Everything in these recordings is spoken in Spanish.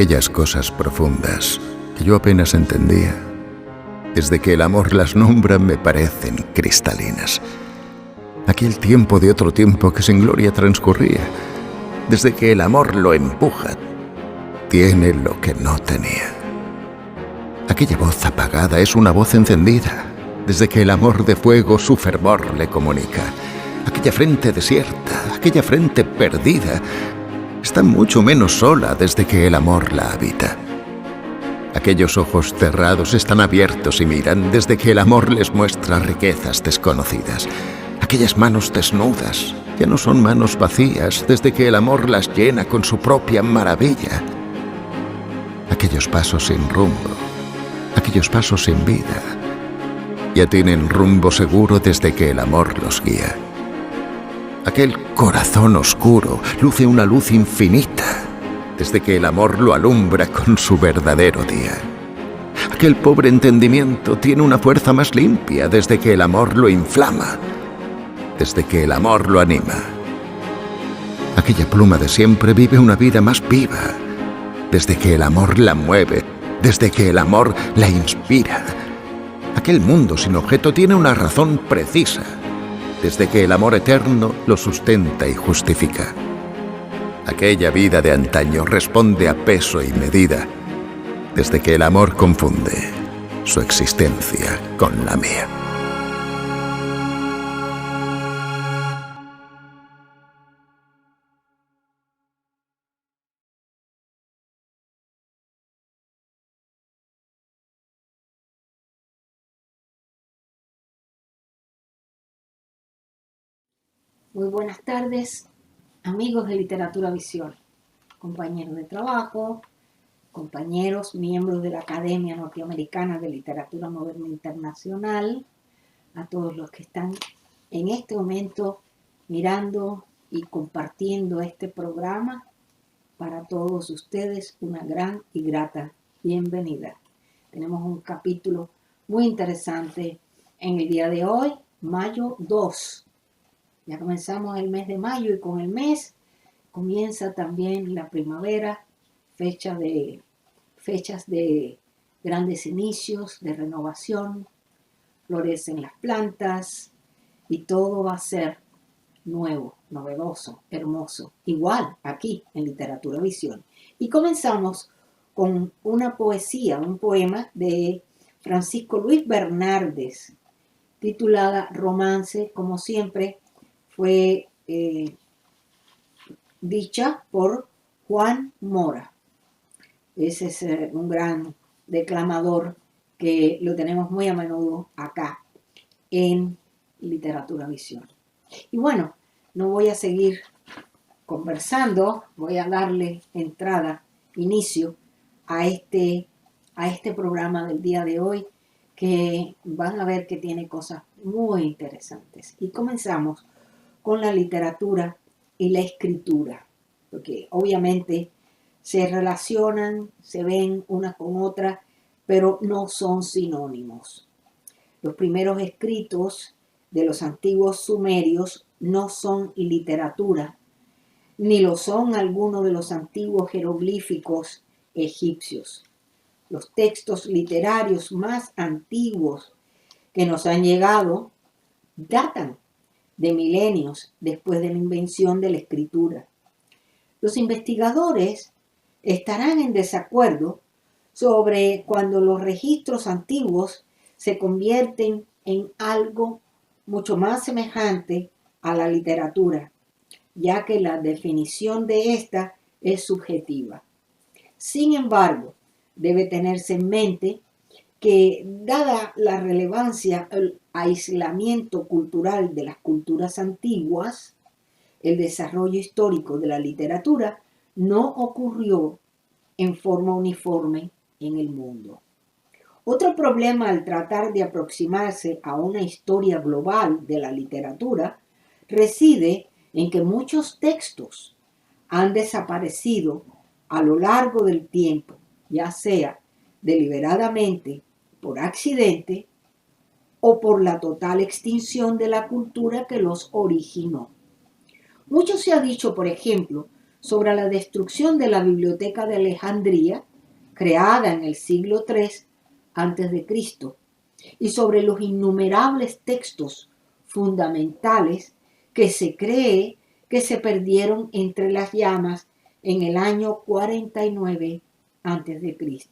aquellas cosas profundas que yo apenas entendía. Desde que el amor las nombra me parecen cristalinas. Aquel tiempo de otro tiempo que sin gloria transcurría. Desde que el amor lo empuja, tiene lo que no tenía. Aquella voz apagada es una voz encendida. Desde que el amor de fuego su fervor le comunica. Aquella frente desierta, aquella frente perdida, está mucho menos sola desde que el amor la habita. Aquellos ojos cerrados están abiertos y miran desde que el amor les muestra riquezas desconocidas. Aquellas manos desnudas ya no son manos vacías desde que el amor las llena con su propia maravilla. Aquellos pasos sin rumbo, aquellos pasos sin vida, ya tienen rumbo seguro desde que el amor los guía. Aquel corazón oscuro luce una luz infinita desde que el amor lo alumbra con su verdadero día. Aquel pobre entendimiento tiene una fuerza más limpia desde que el amor lo inflama, desde que el amor lo anima. Aquella pluma de siempre vive una vida más viva desde que el amor la mueve, desde que el amor la inspira. Aquel mundo sin objeto tiene una razón precisa desde que el amor eterno lo sustenta y justifica. Aquella vida de antaño responde a peso y medida desde que el amor confunde su existencia con la mía. Muy buenas tardes, amigos de Literatura Visión, compañeros de trabajo, compañeros, miembros de la Academia Norteamericana de Literatura Moderna Internacional, a todos los que están en este momento mirando y compartiendo este programa. Para todos ustedes, una gran y grata bienvenida. Tenemos un capítulo muy interesante en el día de hoy, mayo 2. Ya comenzamos el mes de mayo y con el mes comienza también la primavera, fechas de grandes inicios, de renovación, florecen las plantas y todo va a ser nuevo, novedoso, hermoso, igual aquí en Literatura Visión. Y comenzamos con una poesía, un poema de Francisco Luis Bernardes, titulada Romance, como siempre, fue dicha por Juan Mora. Ese es un gran declamador que lo tenemos muy a menudo acá en Literatura Visión. Y bueno, no voy a seguir conversando, voy a darle entrada, inicio a este programa del día de hoy, que van a ver que tiene cosas muy interesantes. Y comenzamos con la literatura y la escritura, porque obviamente se relacionan, se ven una con otra, pero no son sinónimos. Los primeros escritos de los antiguos sumerios no son literatura, ni lo son algunos de los antiguos jeroglíficos egipcios. Los textos literarios más antiguos que nos han llegado datan de milenios después de la invención de la escritura. Los investigadores estarán en desacuerdo sobre cuando los registros antiguos se convierten en algo mucho más semejante a la literatura, ya que la definición de esta es subjetiva. Sin embargo, debe tenerse en mente que, dada la relevancia al aislamiento cultural de las culturas antiguas, el desarrollo histórico de la literatura no ocurrió en forma uniforme en el mundo. Otro problema al tratar de aproximarse a una historia global de la literatura reside en que muchos textos han desaparecido a lo largo del tiempo, ya sea deliberadamente, por accidente o por la total extinción de la cultura que los originó. Mucho se ha dicho, por ejemplo, sobre la destrucción de la Biblioteca de Alejandría, creada en el siglo III a.C., y sobre los innumerables textos fundamentales que se cree que se perdieron entre las llamas en el año 49 a.C.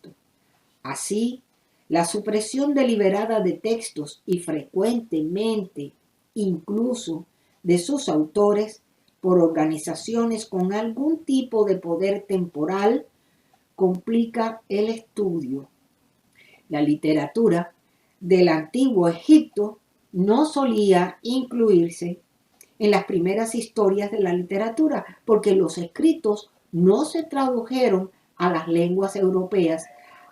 Así, la supresión deliberada de textos y frecuentemente incluso de sus autores por organizaciones con algún tipo de poder temporal complica el estudio. La literatura del antiguo Egipto no solía incluirse en las primeras historias de la literatura porque los escritos no se tradujeron a las lenguas europeas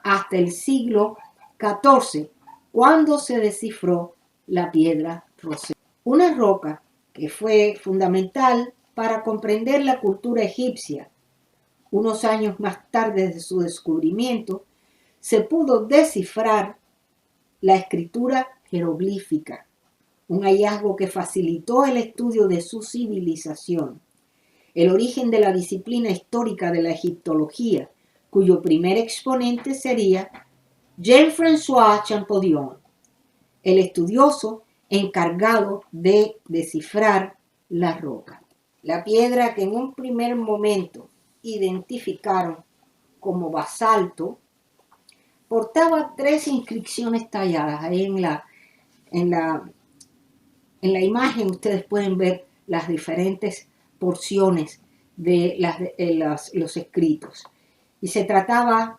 hasta el siglo XIV, cuando se descifró la piedra Rosetta, una roca que fue fundamental para comprender la cultura egipcia. Unos años más tarde de su descubrimiento, se pudo descifrar la escritura jeroglífica, un hallazgo que facilitó el estudio de su civilización. El origen de la disciplina histórica de la egiptología, cuyo primer exponente sería Jean-François Champollion, el estudioso encargado de descifrar la roca. La piedra que en un primer momento identificaron como basalto portaba 3 inscripciones talladas. Ahí en la imagen ustedes pueden ver las diferentes porciones de los escritos. Y se trataba,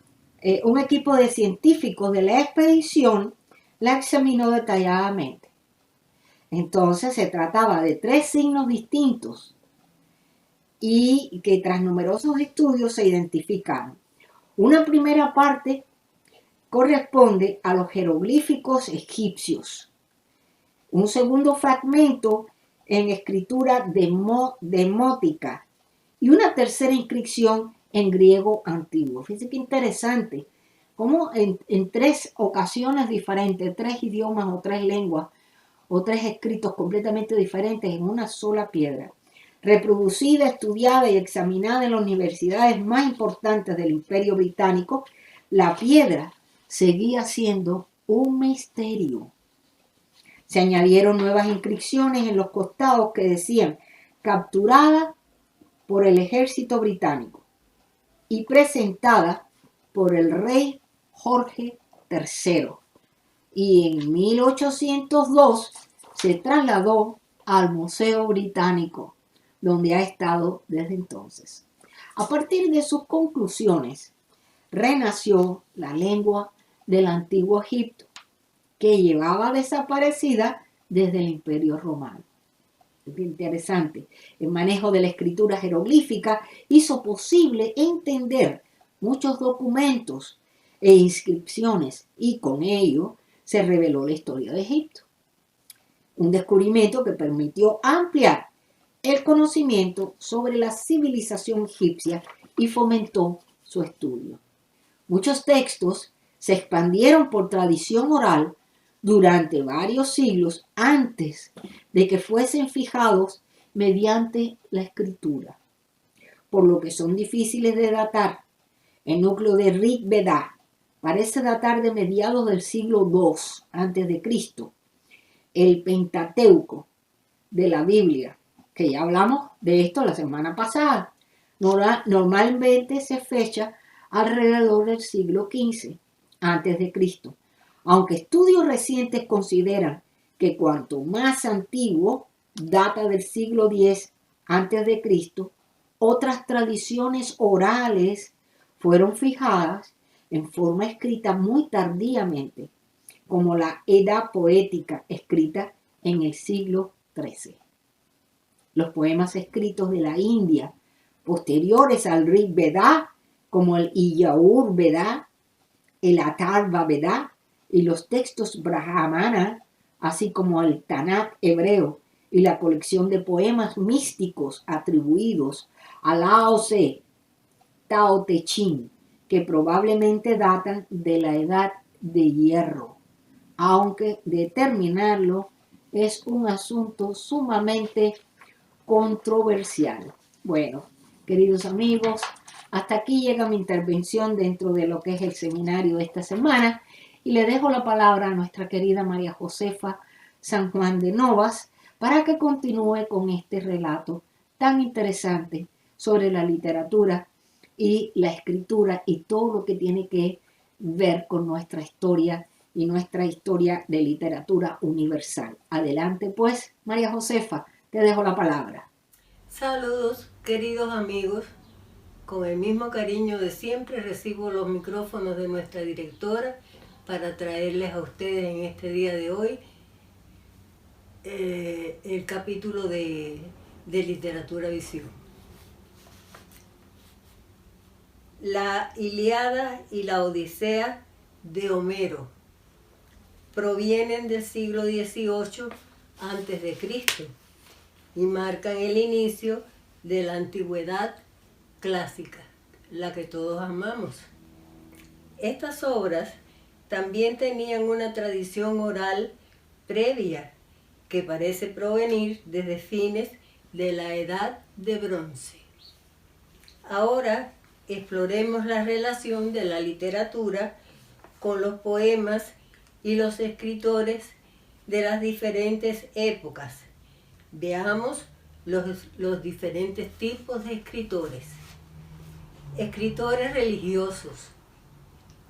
un equipo de científicos de la expedición la examinó detalladamente. Entonces se trataba de 3 signos distintos y que tras numerosos estudios se identificaron. Una primera parte corresponde a los jeroglíficos egipcios. Un segundo fragmento en escritura demótica y una tercera inscripción en griego antiguo. Fíjense qué interesante, cómo en 3 ocasiones diferentes, 3 idiomas o 3 lenguas o 3 escritos completamente diferentes en una sola piedra, reproducida, estudiada y examinada en las universidades más importantes del Imperio Británico, la piedra seguía siendo un misterio. Se añadieron nuevas inscripciones en los costados que decían capturada por el ejército británico y presentada por el rey Jorge III. Y en 1802 se trasladó al Museo Británico, donde ha estado desde entonces. A partir de sus conclusiones, renació la lengua del antiguo Egipto, que llevaba desaparecida desde el Imperio Romano. Es interesante. El manejo de la escritura jeroglífica hizo posible entender muchos documentos e inscripciones y con ello se reveló la historia de Egipto. Un descubrimiento que permitió ampliar el conocimiento sobre la civilización egipcia y fomentó su estudio. Muchos textos se expandieron por tradición oral durante varios siglos antes de que fuesen fijados mediante la escritura, por lo que son difíciles de datar. El núcleo de Rig Veda parece datar de mediados del siglo II a.C. El Pentateuco de la Biblia, que ya hablamos de esto la semana pasada, normalmente se fecha alrededor del siglo XV a.C., aunque estudios recientes consideran que cuanto más antiguo data del siglo X a.C., otras tradiciones orales fueron fijadas en forma escrita muy tardíamente, como la Edda poética escrita en el siglo XIII. Los poemas escritos de la India posteriores al Rig Veda, como el Iyaur Veda, el Atharva Veda y los textos brahmana, así como el Tanakh hebreo y la colección de poemas místicos atribuidos a Lao Tse, Tao Te Ching, que probablemente datan de la Edad de Hierro, aunque determinarlo es un asunto sumamente controversial. Bueno, Queridos amigos, hasta aquí llega mi intervención dentro de lo que es el seminario de esta semana y le dejo la palabra a nuestra querida María Josefa San Juan de Novas para que continúe con este relato tan interesante sobre la literatura y la escritura y todo lo que tiene que ver con nuestra historia y nuestra historia de literatura universal. Adelante pues, María Josefa, te dejo la palabra. Saludos, queridos amigos. Con el mismo cariño de siempre recibo los micrófonos de nuestra directora para traerles a ustedes en este día de hoy el capítulo de literatura visión. La Ilíada y la Odisea de Homero provienen del siglo XVIII a.C. y marcan el inicio de la antigüedad clásica, la que todos amamos. Estas obras también tenían una tradición oral previa que parece provenir desde fines de la Edad de Bronce. Ahora exploremos la relación de la literatura con los poemas y los escritores de las diferentes épocas. Veamos los diferentes tipos de escritores. Escritores religiosos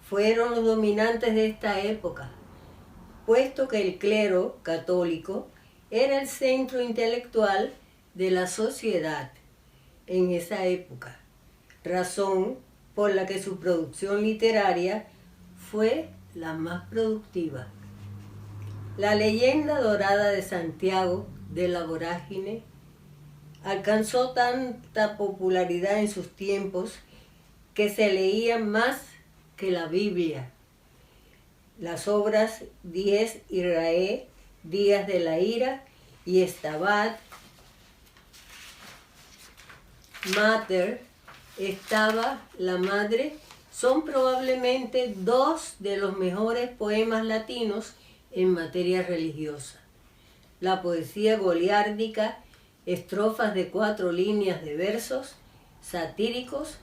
fueron los dominantes de esta época, puesto que el clero católico era el centro intelectual de la sociedad en esa época, razón por la que su producción literaria fue la más productiva. La leyenda dorada de Santiago de la Vorágine alcanzó tanta popularidad en sus tiempos que se leía más que la Biblia. Las obras Dies Irae, Días de la Ira y Stabat Mater, Estaba la Madre, son probablemente dos de los mejores poemas latinos en materia religiosa. La poesía goliárdica, estrofas de 4 líneas de versos satíricos,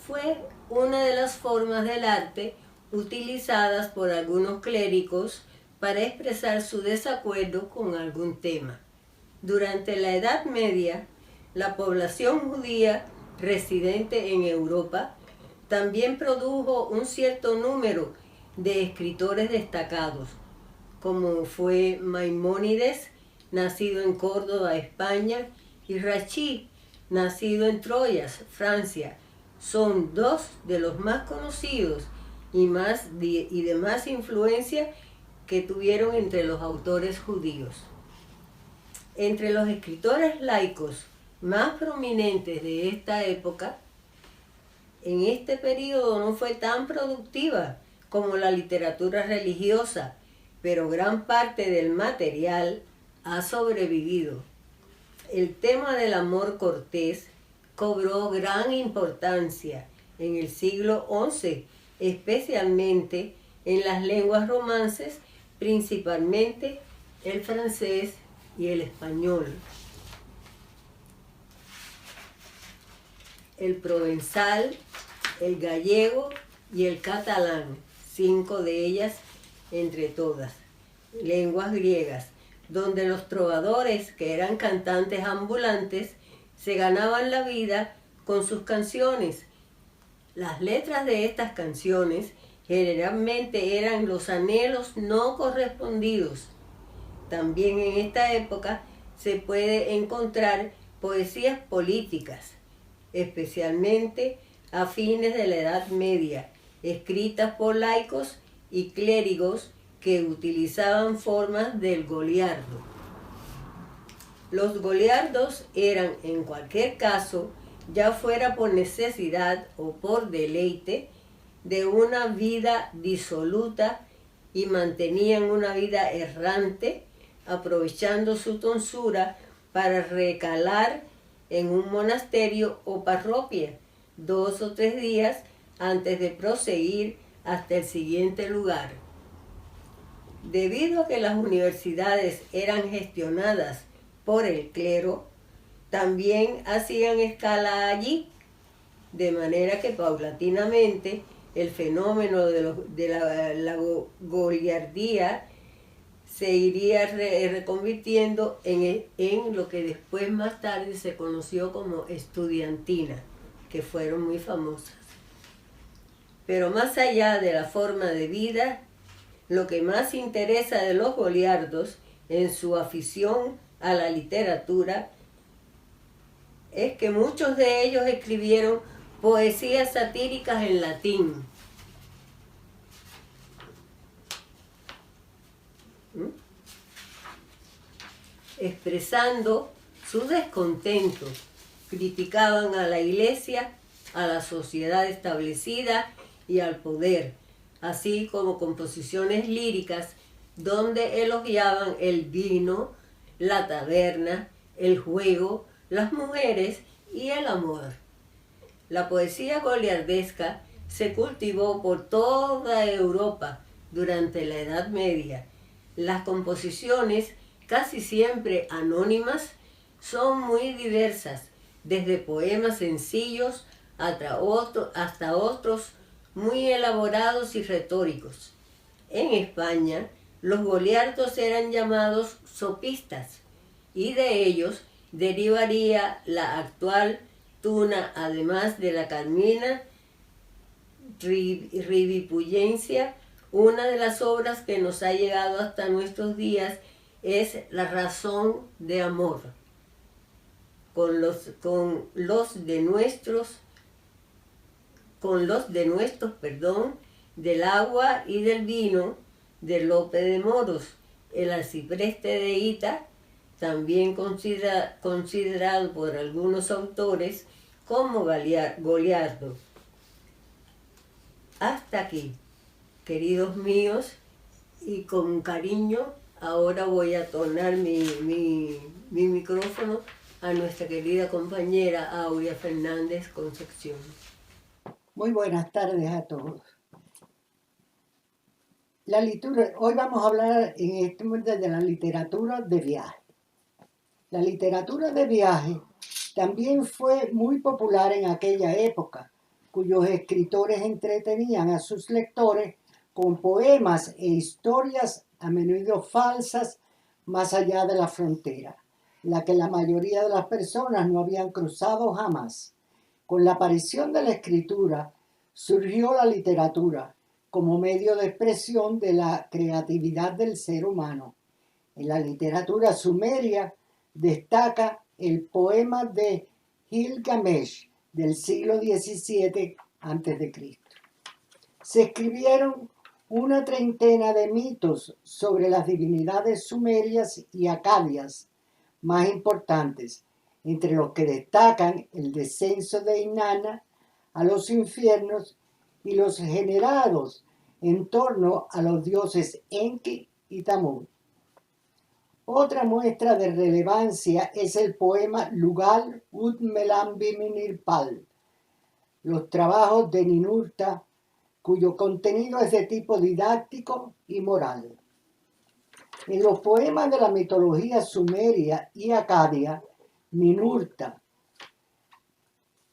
fue una de las formas del arte utilizadas por algunos clérigos para expresar su desacuerdo con algún tema. Durante la Edad Media, la población judía residente en Europa también produjo un cierto número de escritores destacados, como fue Maimónides, nacido en Córdoba, España, y Rachid, nacido en Troyes, Francia. Son dos de los más conocidos y de más influencia que tuvieron entre los autores judíos. Entre los escritores laicos más prominentes de esta época, en este periodo no fue tan productiva como la literatura religiosa, pero gran parte del material ha sobrevivido. El tema del amor cortés cobró gran importancia en el siglo XI, especialmente en las lenguas romances, principalmente el francés y el español. El provenzal, el gallego y el catalán, 5 de ellas entre todas, lenguas griegas, donde los trovadores, que eran cantantes ambulantes, se ganaban la vida con sus canciones. Las letras de estas canciones generalmente eran los anhelos no correspondidos. También en esta época se puede encontrar poesías políticas, especialmente a fines de la Edad Media, escritas por laicos y clérigos que utilizaban formas del goliardo. Los goliardos eran, en cualquier caso, ya fuera por necesidad o por deleite, de una vida disoluta y mantenían una vida errante, aprovechando su tonsura para recalar en un monasterio o parroquia 2 o 3 días antes de proseguir hasta el siguiente lugar. Debido a que las universidades eran gestionadas por el clero, también hacían escala allí, de manera que paulatinamente el fenómeno de la goliardía se iría reconvirtiendo en lo que después más tarde se conoció como estudiantina, que fueron muy famosas. Pero más allá de la forma de vida, lo que más interesa de los goliardos en su afición a la literatura es que muchos de ellos escribieron poesías satíricas en latín. Expresando su descontento, criticaban a la iglesia, a la sociedad establecida y al poder, así como composiciones líricas donde elogiaban el vino, la taberna, el juego, las mujeres y el amor. La poesía goliardesca se cultivó por toda Europa durante la Edad Media. Las composiciones, casi siempre anónimas, son muy diversas, desde poemas sencillos hasta otros muy elaborados y retóricos. En España, los goliardos eran llamados sopistas, y de ellos derivaría la actual tuna, además de la carmina rivipuyencia. Una de las obras que nos ha llegado hasta nuestros días es La razón de amor, con los de nuestros, del agua y del vino, de Lope de Moros, el arcipreste de Hita, también considerado por algunos autores como Goliardo. Hasta aquí, queridos míos, y con cariño ahora voy a tornar mi micrófono a nuestra querida compañera Aurea Fernández Concepción. Muy buenas tardes a todos. Hoy vamos a hablar en este momento de la literatura de viaje. La literatura de viaje también fue muy popular en aquella época, cuyos escritores entretenían a sus lectores con poemas e historias a menudo falsas más allá de la frontera, la que la mayoría de las personas no habían cruzado jamás. Con la aparición de la escritura surgió la literatura como medio de expresión de la creatividad del ser humano. En la literatura sumeria destaca el poema de Gilgamesh del siglo XVII a.C. Se escribieron una treintena de mitos sobre las divinidades sumerias y acadias más importantes, entre los que destacan el descenso de Inanna a los infiernos y los generados en torno a los dioses Enki y Tamuz. Otra muestra de relevancia es el poema Lugal Ut Melam Biminirpal, los trabajos de Ninurta, cuyo contenido es de tipo didáctico y moral. En los poemas de la mitología sumeria y acadia, Ninurta,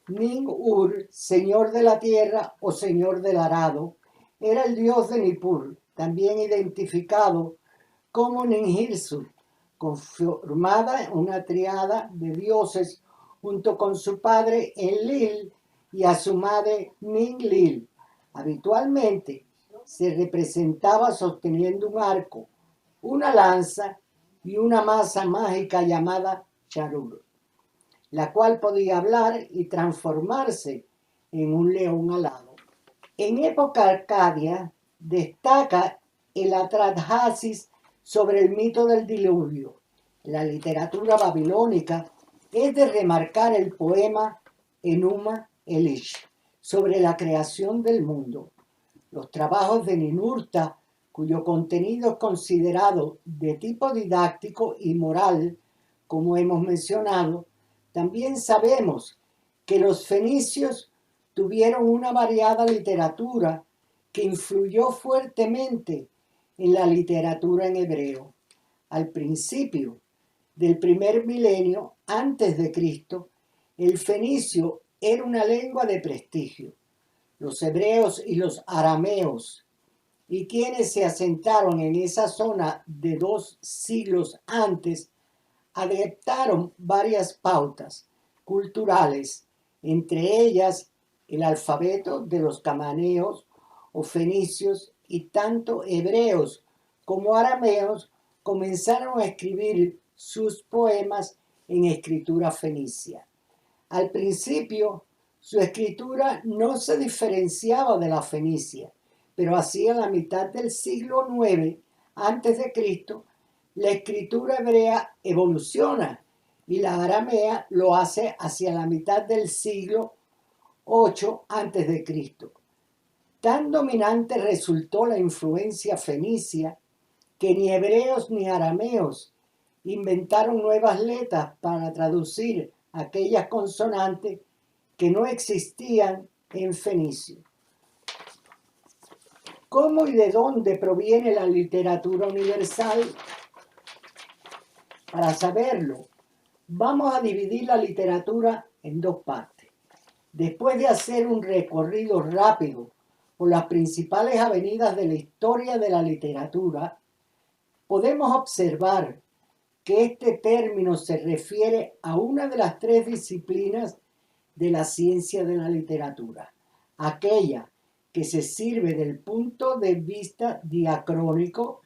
Nin-Ur, señor de la tierra o señor del arado, era el dios de Nippur, también identificado como Ninhirsut, conformada una triada de dioses junto con su padre Enlil y a su madre Ninlil. Habitualmente se representaba sosteniendo un arco, una lanza y una masa mágica llamada Charur, la cual podía hablar y transformarse en un león alado. En época arcadia destaca el Atrahasis sobre el mito del diluvio. La literatura babilónica es de remarcar el poema Enuma Elish sobre la creación del mundo. Los trabajos de Ninurta, cuyo contenido es considerado de tipo didáctico y moral, como hemos mencionado, también sabemos que los fenicios tuvieron una variada literatura que influyó fuertemente en la literatura en hebreo. Al principio, del primer milenio antes de Cristo, el fenicio era una lengua de prestigio. Los hebreos y los arameos, y quienes se asentaron en esa zona de 2 siglos antes, adoptaron varias pautas culturales, entre ellas el alfabeto de los cananeos o fenicios, y tanto hebreos como arameos comenzaron a escribir sus poemas en escritura fenicia. Al principio, su escritura no se diferenciaba de la fenicia, pero hacia la mitad del siglo IX a.C., la escritura hebrea evoluciona y la aramea lo hace hacia la mitad del siglo VIII a.C. Tan dominante resultó la influencia fenicia que ni hebreos ni arameos inventaron nuevas letras para traducir aquellas consonantes que no existían en fenicio. ¿Cómo y de dónde proviene la literatura universal? Para saberlo, vamos a dividir la literatura en 2 partes. Después de hacer un recorrido rápido por las principales avenidas de la historia de la literatura, podemos observar que este término se refiere a una de las 3 disciplinas de la ciencia de la literatura, aquella que se sirve del punto de vista diacrónico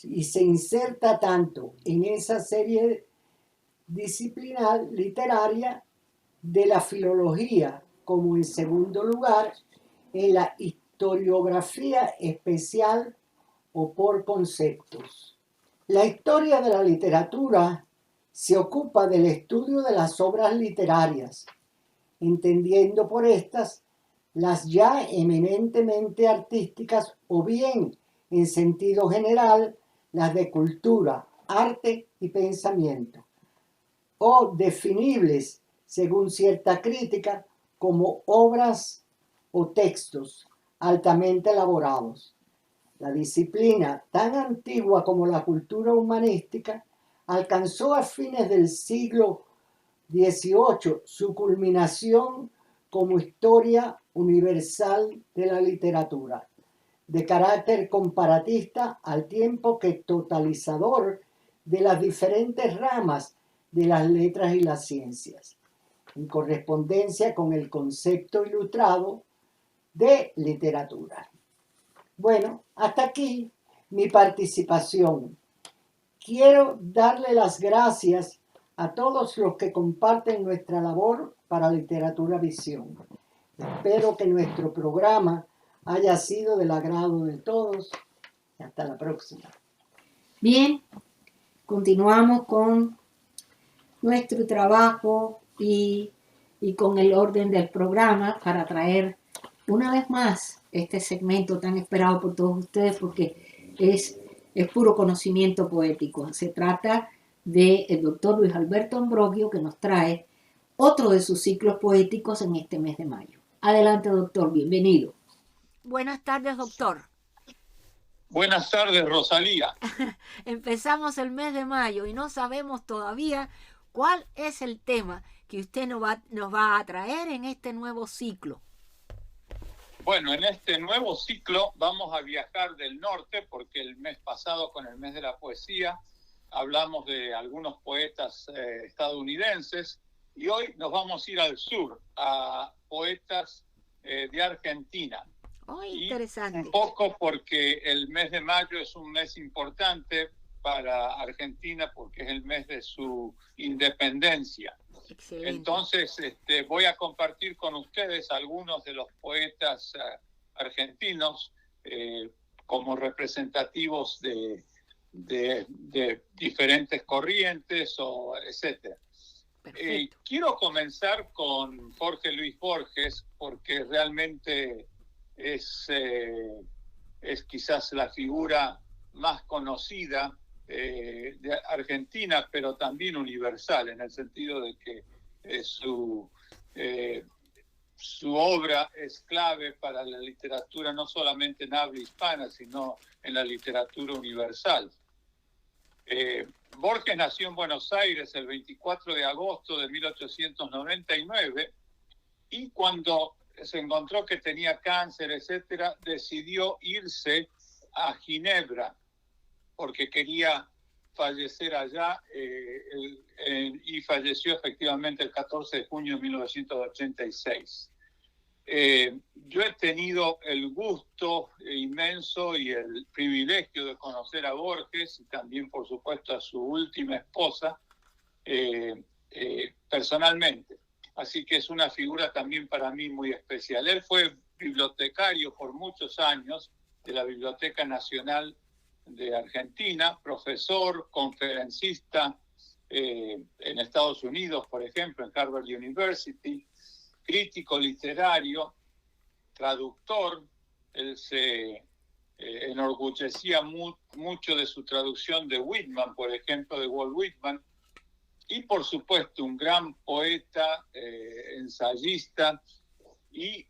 y se inserta tanto en esa serie disciplinar literaria de la filología como, en segundo lugar, en la historiografía especial o por conceptos. La historia de la literatura se ocupa del estudio de las obras literarias, entendiendo por estas las ya eminentemente artísticas o bien, en sentido general, las de cultura, arte y pensamiento, o definibles, según cierta crítica, como obras o textos altamente elaborados. La disciplina, tan antigua como la cultura humanística, alcanzó a fines del siglo XVIII su culminación como historia universal de la literatura, de carácter comparatista al tiempo que totalizador de las diferentes ramas de las letras y las ciencias, en correspondencia con el concepto ilustrado de literatura. Bueno, hasta aquí mi participación. Quiero darle las gracias a todos los que comparten nuestra labor para Literatura Visión. Espero que nuestro programa haya sido del agrado de todos. Hasta la próxima. Bien, continuamos con nuestro trabajo y con el orden del programa para traer una vez más este segmento tan esperado por todos ustedes, porque es puro conocimiento poético. Se trata del doctor Luis Alberto Ambrogio, que nos trae otro de sus ciclos poéticos en este mes de mayo. Adelante, doctor, bienvenido. Buenas tardes, doctor. Buenas tardes, Rosalía. Empezamos el mes de mayo y no sabemos todavía cuál es el tema que usted nos va a traer en este nuevo ciclo. Bueno, en este nuevo ciclo vamos a viajar del norte, porque el mes pasado, con el mes de la poesía, hablamos de algunos poetas estadounidenses, y hoy nos vamos a ir al sur, a poetas de Argentina. Interesante. Un poco porque el mes de mayo es un mes importante para Argentina, porque es el mes de su independencia. Excelente. Entonces voy a compartir con ustedes algunos de los poetas argentinos como representativos de diferentes corrientes, etc. Quiero comenzar con Jorge Luis Borges, porque realmente es quizás la figura más conocida de Argentina, pero también universal, en el sentido de que su obra es clave para la literatura, no solamente en habla hispana, sino en la literatura universal. Borges nació en Buenos Aires el 24 de agosto de 1899 y cuando se encontró que tenía cáncer, etcétera, decidió irse a Ginebra porque quería fallecer allá y falleció efectivamente el 14 de junio de 1986. Yo he tenido el gusto inmenso y el privilegio de conocer a Borges y también, por supuesto, a su última esposa personalmente. Así que es una figura también para mí muy especial. Él fue bibliotecario por muchos años de la Biblioteca Nacional de Argentina, profesor, conferencista en Estados Unidos, por ejemplo, en Harvard University, crítico literario, traductor. Él se enorgullecía mucho de su traducción de Whitman, por ejemplo, de Walt Whitman, y por supuesto un gran poeta, ensayista y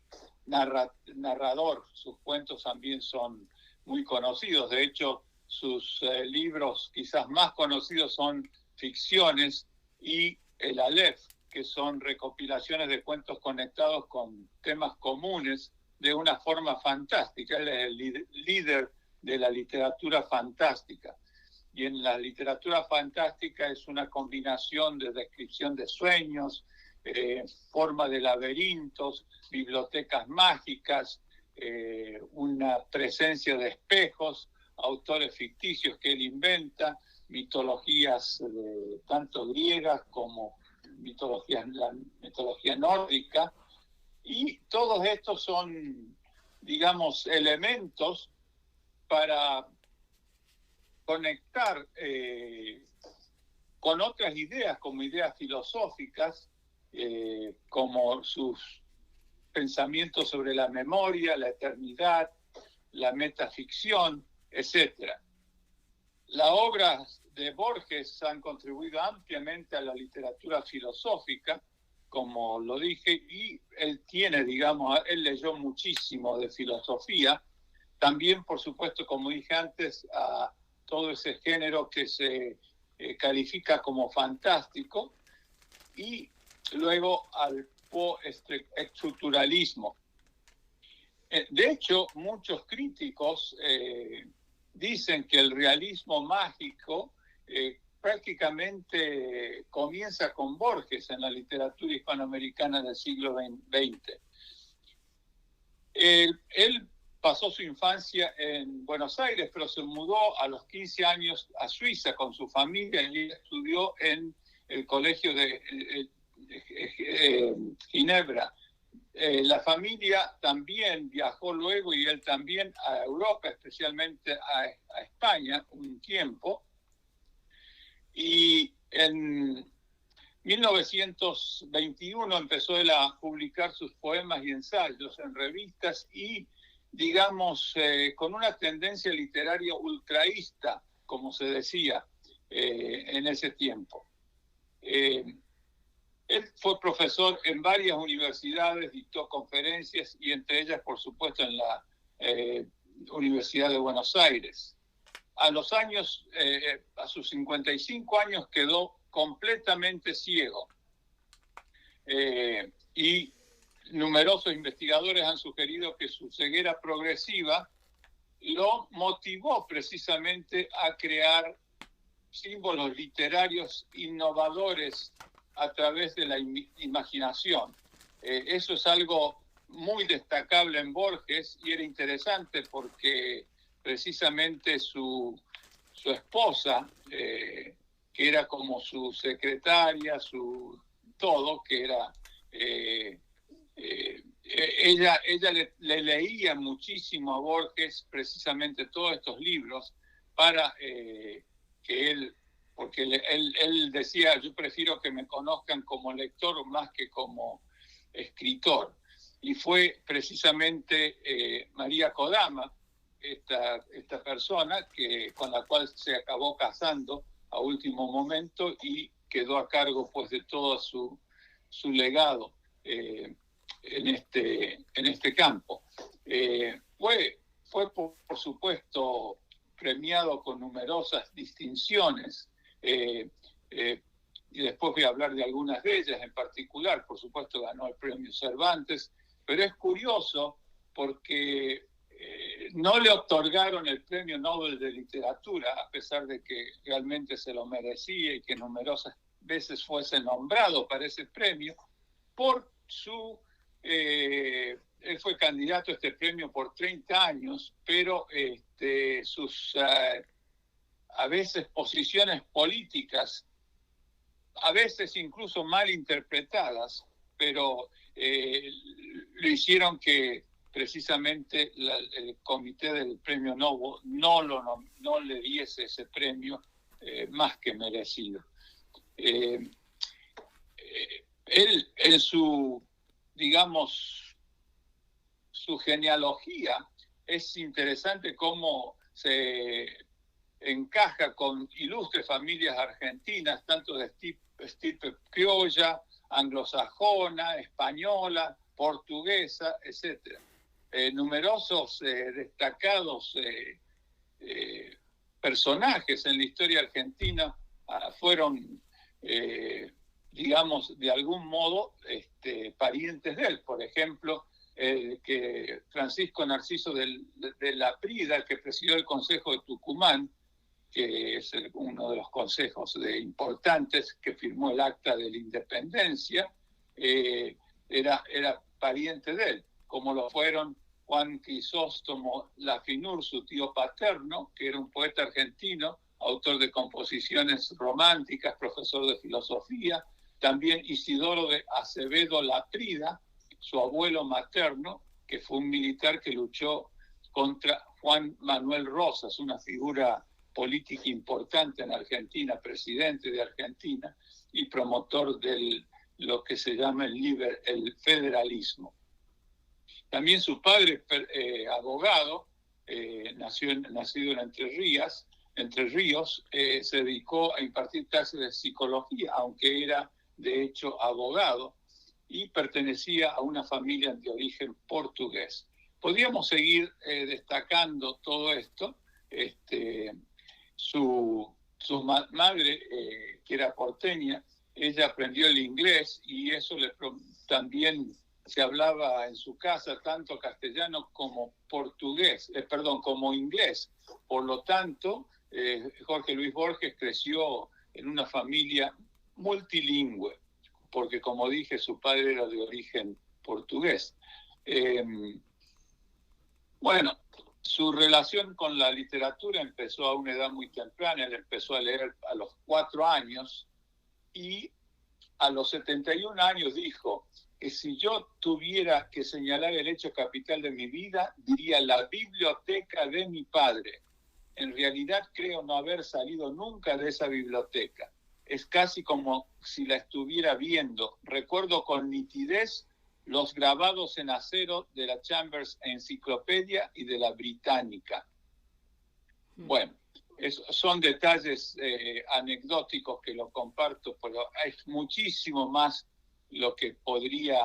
narrador. Sus cuentos también son muy conocidos. De hecho, sus libros quizás más conocidos son Ficciones y El Aleph, que son recopilaciones de cuentos conectados con temas comunes de una forma fantástica. Él es el líder de la literatura fantástica. Y en la literatura fantástica es una combinación de descripción de sueños, forma de laberintos, bibliotecas mágicas, una presencia de espejos, autores ficticios que él inventa, mitologías tanto griegas como la mitología nórdica, y todos estos son, digamos, elementos para conectar con otras ideas, como ideas filosóficas, como sus pensamientos sobre la memoria, la eternidad, la metaficción, etc. Las obras de Borges han contribuido ampliamente a la literatura filosófica, como lo dije, y él tiene, digamos, él leyó muchísimo de filosofía, también, por supuesto, como dije antes, a todo ese género que se califica como fantástico, y luego al postestructuralismo. De hecho, muchos críticos dicen que el realismo mágico prácticamente comienza con Borges en la literatura hispanoamericana del siglo XX. Él pasó su infancia en Buenos Aires, pero se mudó a los 15 años a Suiza con su familia y estudió en el colegio de Ginebra. La familia también viajó luego, y él también, a Europa, especialmente a España, un tiempo. Y en 1921 empezó él a publicar sus poemas y ensayos en revistas y, digamos, con una tendencia literaria ultraísta, como se decía en ese tiempo. Él fue profesor en varias universidades, dictó conferencias, y entre ellas, por supuesto, en la Universidad de Buenos Aires. A sus 55 años quedó completamente ciego. Y numerosos investigadores han sugerido que su ceguera progresiva lo motivó precisamente a crear símbolos literarios innovadores a través de la imaginación. Eso es algo muy destacable en Borges, y era interesante porque precisamente su esposa, que era como su secretaria, su todo, que era... ella le leía muchísimo a Borges precisamente todos estos libros para que él... porque él decía, yo prefiero que me conozcan como lector más que como escritor. Y fue precisamente María Kodama, esta persona con la cual se acabó casando a último momento y quedó a cargo, pues, de todo su legado en este campo. Fue por supuesto, premiado con numerosas distinciones, y después voy a hablar de algunas de ellas en particular. Por supuesto ganó el premio Cervantes, pero es curioso porque no le otorgaron el premio Nobel de Literatura, a pesar de que realmente se lo merecía y que numerosas veces fuese nombrado para ese premio, por su... él fue candidato a este premio por 30 años, pero sus a veces posiciones políticas, a veces incluso mal interpretadas, pero lo hicieron que precisamente el comité del premio Nobel no le diese ese premio más que merecido. Él en su, digamos, su genealogía, es interesante cómo se encaja con ilustres familias argentinas, tanto de estirpe criolla, anglosajona, española, portuguesa, etc. Numerosos destacados personajes en la historia argentina fueron, digamos, de algún modo parientes de él. Por ejemplo, que Francisco Narciso de la Prida, que presidió el Consejo de Tucumán, que es uno de los consejos importantes que firmó el Acta de la Independencia, era pariente de él, como lo fueron Juan Crisóstomo Lafinur, su tío paterno, que era un poeta argentino, autor de composiciones románticas, profesor de filosofía, también Isidoro de Acevedo Laprida, su abuelo materno, que fue un militar que luchó contra Juan Manuel Rosas, una figura política importante en Argentina, presidente de Argentina y promotor de lo que se llama el federalismo. También su padre, abogado, nacido en Entre Ríos, se dedicó a impartir clases de psicología, aunque era de hecho abogado, y pertenecía a una familia de origen portugués. Podríamos seguir destacando todo esto. Su madre, que era porteña, ella aprendió el inglés y eso también se hablaba en su casa tanto castellano como como inglés. Por lo tanto, Jorge Luis Borges creció en una familia multilingüe, porque como dije, su padre era de origen portugués. Bueno, su relación con la literatura empezó a una edad muy temprana. Él empezó a leer a los 4 años y a los 71 años dijo que si yo tuviera que señalar el hecho capital de mi vida, diría la biblioteca de mi padre. En realidad creo no haber salido nunca de esa biblioteca. Es casi como si la estuviera viendo. Recuerdo con nitidez los grabados en acero de la Chambers Enciclopedia y de la Británica. Bueno, son detalles anecdóticos que lo comparto, pero es muchísimo más lo que podría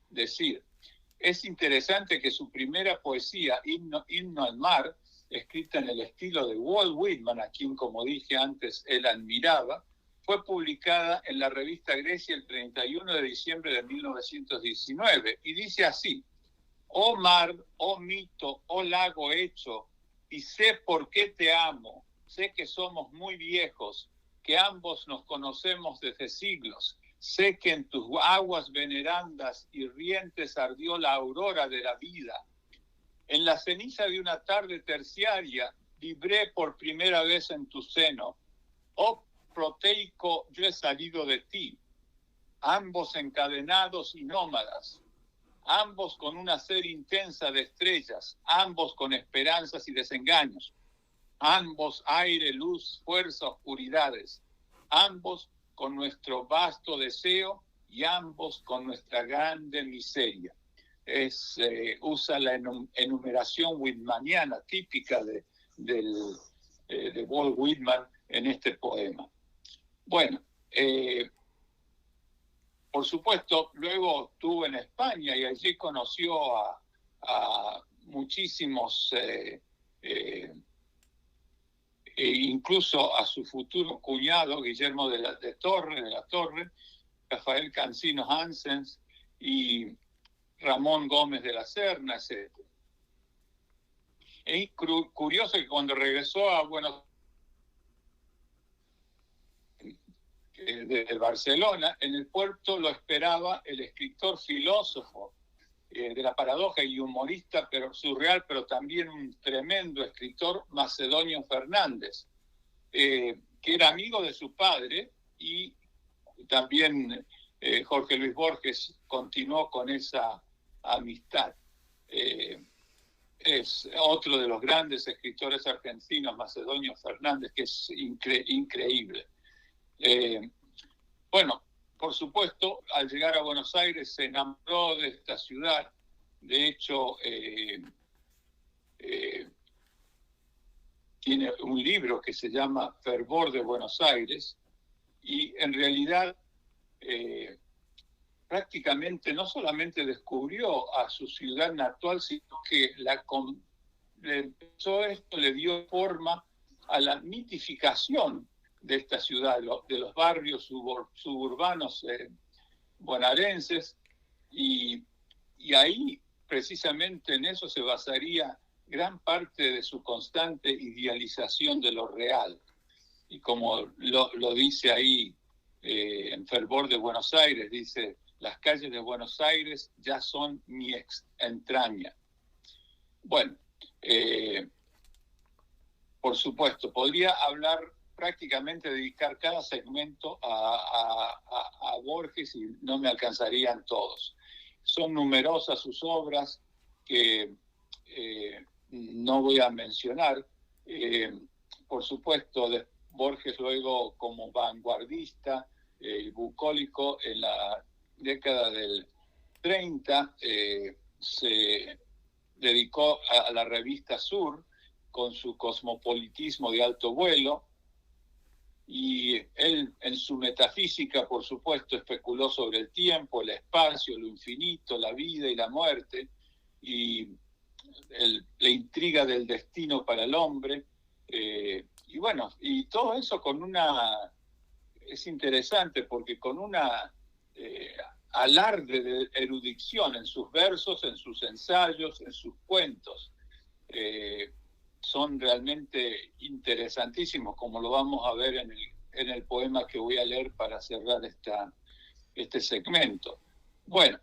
decir. Es interesante que su primera poesía, Himno al Mar, escrita en el estilo de Walt Whitman, a quien, como dije antes, él admiraba, fue publicada en la revista Grecia el 31 de diciembre de 1919 y dice así: oh mar, oh mito, oh lago hecho, y sé por qué te amo, sé que somos muy viejos, que ambos nos conocemos desde siglos, sé que en tus aguas venerandas y rientes ardió la aurora de la vida. En la ceniza de una tarde terciaria vibré por primera vez en tu seno. Oh proteico, yo he salido de ti, ambos encadenados y nómadas, ambos con una sed intensa de estrellas, ambos con esperanzas y desengaños, ambos aire, luz, fuerza, oscuridades, ambos con nuestro vasto deseo y ambos con nuestra grande miseria. Usa la enumeración whitmaniana típica de Walt Whitman en este poema. Bueno, por supuesto, luego estuvo en España y allí conoció a muchísimos incluso a su futuro cuñado, Guillermo de la Torre, Rafael Cancino Hansens y Ramón Gómez de la Serna, etc. Es curioso que cuando regresó a Buenos de Barcelona, en el puerto lo esperaba el escritor filósofo de la paradoja y humorista, pero surreal, pero también un tremendo escritor, Macedonio Fernández, que era amigo de su padre, y también Jorge Luis Borges continuó con esa amistad. Es otro de los grandes escritores argentinos, Macedonio Fernández, que es increíble. Bueno, por supuesto, al llegar a Buenos Aires se enamoró de esta ciudad. De hecho, tiene un libro que se llama Fervor de Buenos Aires, y en realidad prácticamente no solamente descubrió a su ciudad natal, sino que le dio forma a la mitificación de esta ciudad, de los barrios suburbanos bonaerenses, y ahí precisamente en eso se basaría gran parte de su constante idealización de lo real. Y como lo dice ahí en Fervor de Buenos Aires, dice: las calles de Buenos Aires ya son mi entraña. Bueno, por supuesto, podría hablar prácticamente, dedicar cada segmento a Borges y no me alcanzarían todos. Son numerosas sus obras que no voy a mencionar. Por supuesto, de Borges luego como vanguardista, bucólico, en la década del 30 se dedicó a la revista Sur con su cosmopolitismo de alto vuelo, y él en su metafísica, por supuesto, especuló sobre el tiempo, el espacio, lo infinito, la vida y la muerte, y la intriga del destino para el hombre, y bueno, y todo eso es interesante porque con una alarde de erudición en sus versos, en sus ensayos, en sus cuentos. Son realmente interesantísimos, como lo vamos a ver en el poema que voy a leer para cerrar este segmento. Bueno,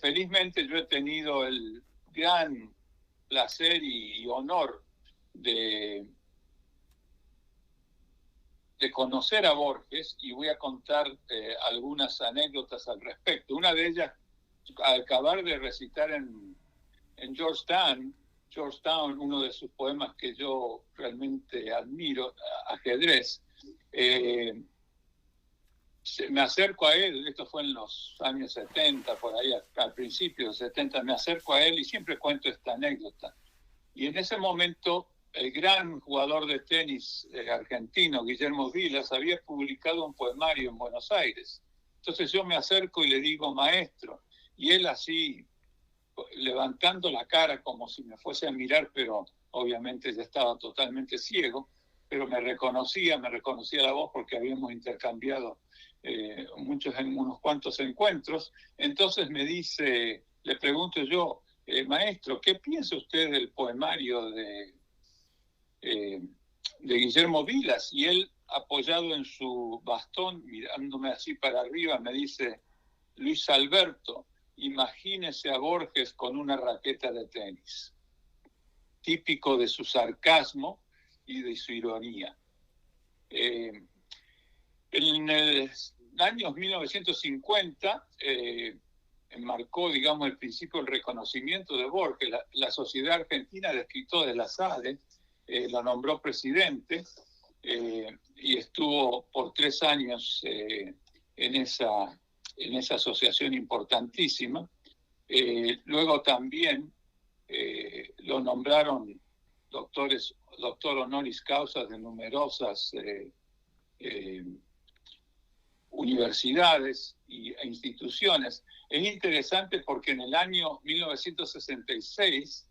felizmente yo he tenido el gran placer y honor de conocer a Borges, y voy a contar algunas anécdotas al respecto. Una de ellas, al acabar de recitar en Georgetown, uno de sus poemas que yo realmente admiro, Ajedrez, me acerco a él, esto fue en los años 70, por ahí al principio de los 70, me acerco a él y siempre cuento esta anécdota. Y en ese momento, el gran jugador de tenis argentino, Guillermo Vilas, había publicado un poemario en Buenos Aires. Entonces yo me acerco y le digo: maestro, y él así, levantando la cara como si me fuese a mirar, pero obviamente ya estaba totalmente ciego, pero me reconocía la voz porque habíamos intercambiado unos cuantos encuentros. Entonces me dice, le pregunto yo: maestro, ¿qué piensa usted del poemario de Guillermo Vilas? Y él, apoyado en su bastón, mirándome así para arriba, me dice: Luis Alberto, imagínese a Borges con una raqueta de tenis. Típico de su sarcasmo y de su ironía. En el año 1950 marcó, digamos, el principio del reconocimiento de Borges. La Sociedad Argentina de Escritores, la SADE, lo nombró presidente y estuvo por 3 años en esa asociación importantísima. Luego también lo nombraron doctor honoris causa de numerosas universidades e instituciones. Es interesante porque en el año 1966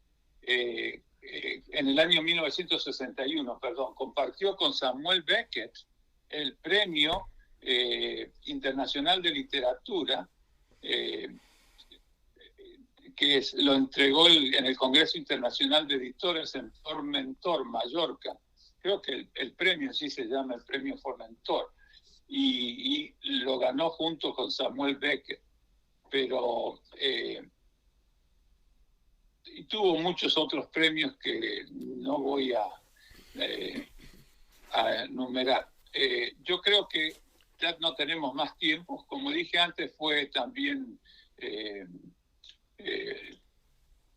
en el año 1961, compartió con Samuel Beckett el Premio Internacional de Literatura, lo entregó en el Congreso Internacional de Editores en Formentor, Mallorca. Creo que el premio en sí se llama el Premio Formentor, y lo ganó junto con Samuel Beckett, pero y tuvo muchos otros premios que no voy a enumerar. Yo creo que ya no tenemos más tiempo. Como dije antes, fue también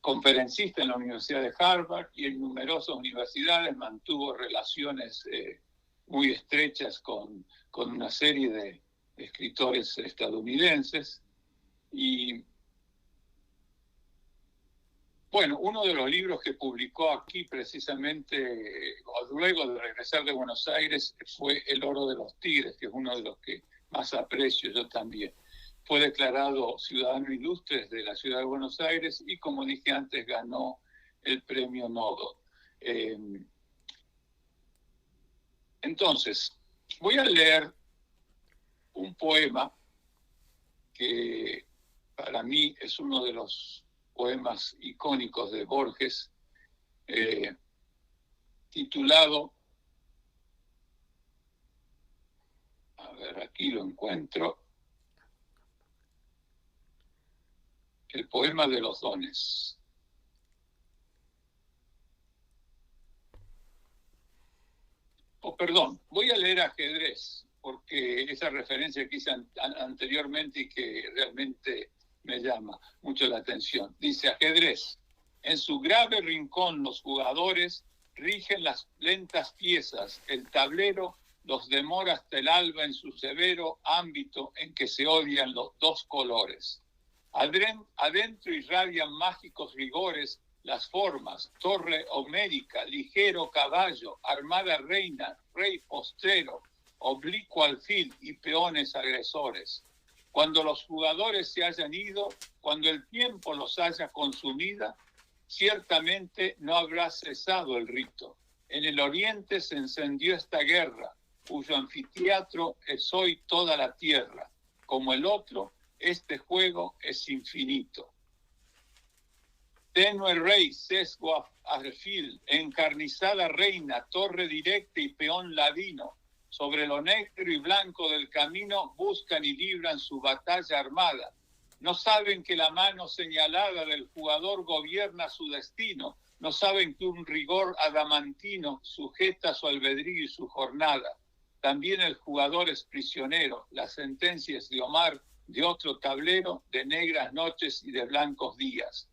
conferencista en la Universidad de Harvard y en numerosas universidades. Mantuvo relaciones muy estrechas con una serie de escritores estadounidenses. Y bueno, uno de los libros que publicó aquí precisamente luego de regresar de Buenos Aires fue El oro de los tigres, que es uno de los que más aprecio yo también. Fue declarado ciudadano ilustre de la ciudad de Buenos Aires y, como dije antes, ganó el premio Nobel. Entonces, voy a leer un poema que para mí es uno de los poemas icónicos de Borges, titulado, a ver, aquí lo encuentro, El poema de los dones. Perdón, voy a leer Ajedrez, porque esa referencia que hice anteriormente y que realmente me llama mucho la atención. Dice: Ajedrez. En su grave rincón los jugadores rigen las lentas piezas. El tablero los demora hasta el alba en su severo ámbito en que se odian los dos colores. Adentro irradian mágicos rigores las formas: torre homérica, ligero caballo, armada reina, rey postrero, oblicuo alfil y peones agresores. Cuando los jugadores se hayan ido, cuando el tiempo los haya consumida, ciertamente no habrá cesado el rito. En el oriente se encendió esta guerra, cuyo anfiteatro es hoy toda la tierra. Como el otro, este juego es infinito. Tenue rey, sesgo alfil, encarnizada reina, torre directa y peón ladino, sobre lo negro y blanco del camino buscan y libran su batalla armada. No saben que la mano señalada del jugador gobierna su destino. No saben que un rigor adamantino sujeta su albedrío y su jornada. También el jugador es prisionero. La sentencia es de Omar, de otro tablero, de negras noches y de blancos días.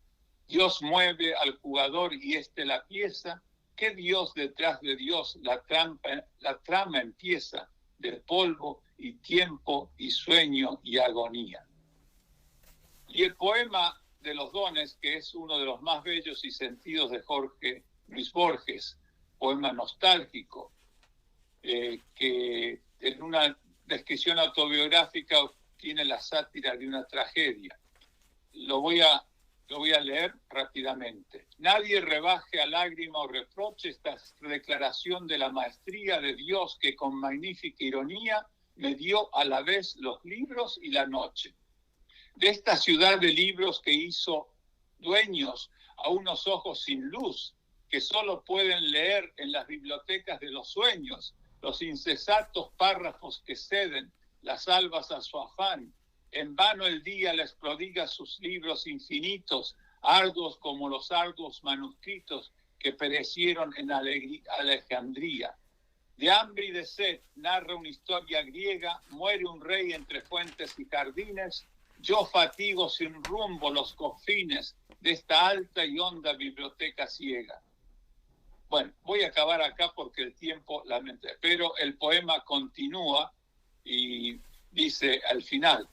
Dios mueve al jugador y la pieza. ¿Qué Dios detrás de Dios? La trama empieza de polvo y tiempo y sueño y agonía. Y el poema de los dones, que es uno de los más bellos y sentidos de Jorge Luis Borges, poema nostálgico, que en una descripción autobiográfica tiene la sátira de una tragedia. Lo voy a leer rápidamente. Nadie rebaje a lágrima o reproche esta declaración de la maestría de Dios que con magnífica ironía me dio a la vez los libros y la noche. De esta ciudad de libros que hizo dueños a unos ojos sin luz, que solo pueden leer en las bibliotecas de los sueños, los incesantes párrafos que ceden las albas a su afán. En vano el día les prodiga sus libros infinitos, arduos como los arduos manuscritos que perecieron en Alejandría. De hambre y de sed narra una historia griega, muere un rey entre fuentes y jardines. Yo fatigo sin rumbo los confines de esta alta y honda biblioteca ciega. Bueno, voy a acabar acá porque el tiempo lamenta, pero el poema continúa y dice al final: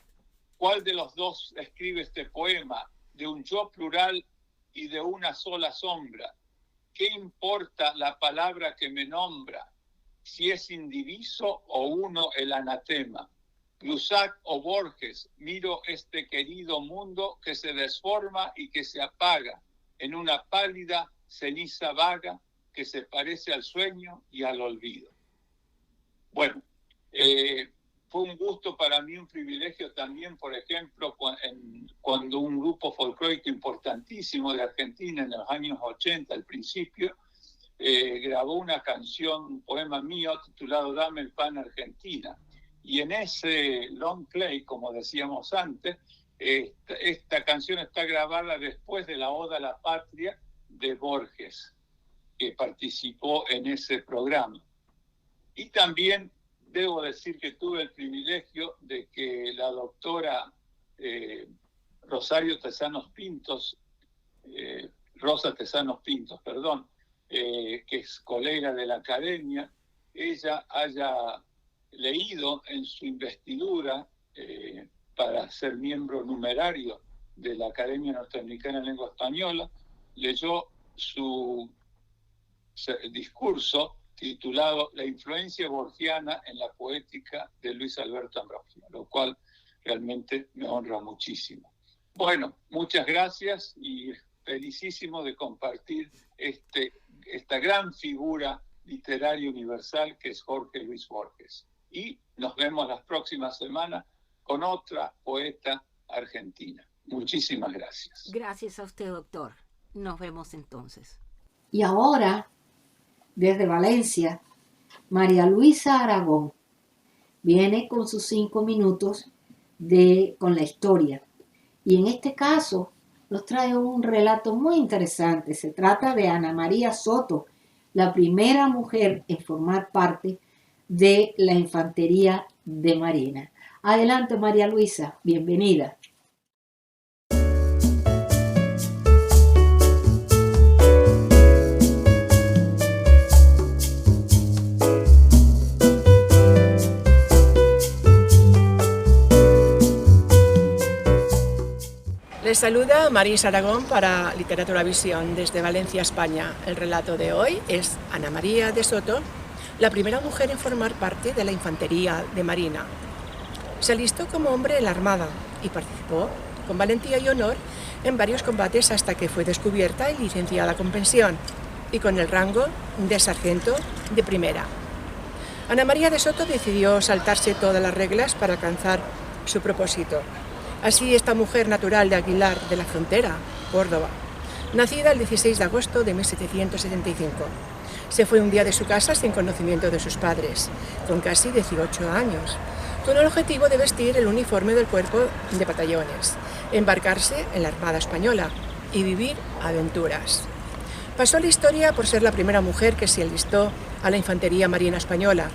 ¿cuál de los dos escribe este poema? De un yo plural y de una sola sombra. ¿Qué importa la palabra que me nombra? Si es indiviso o uno el anatema. Lusac o Borges, miro este querido mundo que se desforma y que se apaga en una pálida ceniza vaga que se parece al sueño y al olvido. Bueno, fue un gusto para mí, un privilegio también, por ejemplo, cuando un grupo folclórico importantísimo de Argentina en los años 80, al principio, grabó una canción, un poema mío titulado Dame el pan Argentina. Y en ese long play, como decíamos antes, esta canción está grabada después de la Oda a la Patria de Borges, que participó en ese programa. Y también debo decir que tuve el privilegio de que la doctora Rosa Tesanos Pintos, que es colega de la academia, ella haya leído en su investidura para ser miembro numerario de la Academia Norteamericana de Lengua Española, leyó su discurso titulado La influencia borgiana en la poética de Luis Alberto Ambrosio, lo cual realmente me honra muchísimo. Bueno, muchas gracias y felicísimo de compartir esta gran figura literaria universal que es Jorge Luis Borges. Y nos vemos las próximas semanas con otra poeta argentina. Muchísimas gracias. Gracias a usted, doctor. Nos vemos entonces. Y ahora, desde Valencia, María Luisa Aragón viene con sus 5 minutos con la historia. Y en este caso nos trae un relato muy interesante. Se trata de Ana María Soto, la primera mujer en formar parte de la Infantería de Marina. Adelante, María Luisa, bienvenida. Les saluda Marisa Aragón para Literatura Visión desde Valencia, España. El relato de hoy es Ana María de Soto, la primera mujer en formar parte de la Infantería de Marina. Se alistó como hombre en la Armada y participó con valentía y honor en varios combates hasta que fue descubierta y licenciada con pensión y con el rango de sargento de primera. Ana María de Soto decidió saltarse todas las reglas para alcanzar su propósito. Así, esta mujer natural de Aguilar de la Frontera, Córdoba, nacida el 16 de agosto de 1775, se fue un día de su casa sin conocimiento de sus padres, con casi 18 años, con el objetivo de vestir el uniforme del cuerpo de batallones, embarcarse en la Armada Española y vivir aventuras. Pasó a la historia por ser la primera mujer que se alistó a la Infantería Marina Española,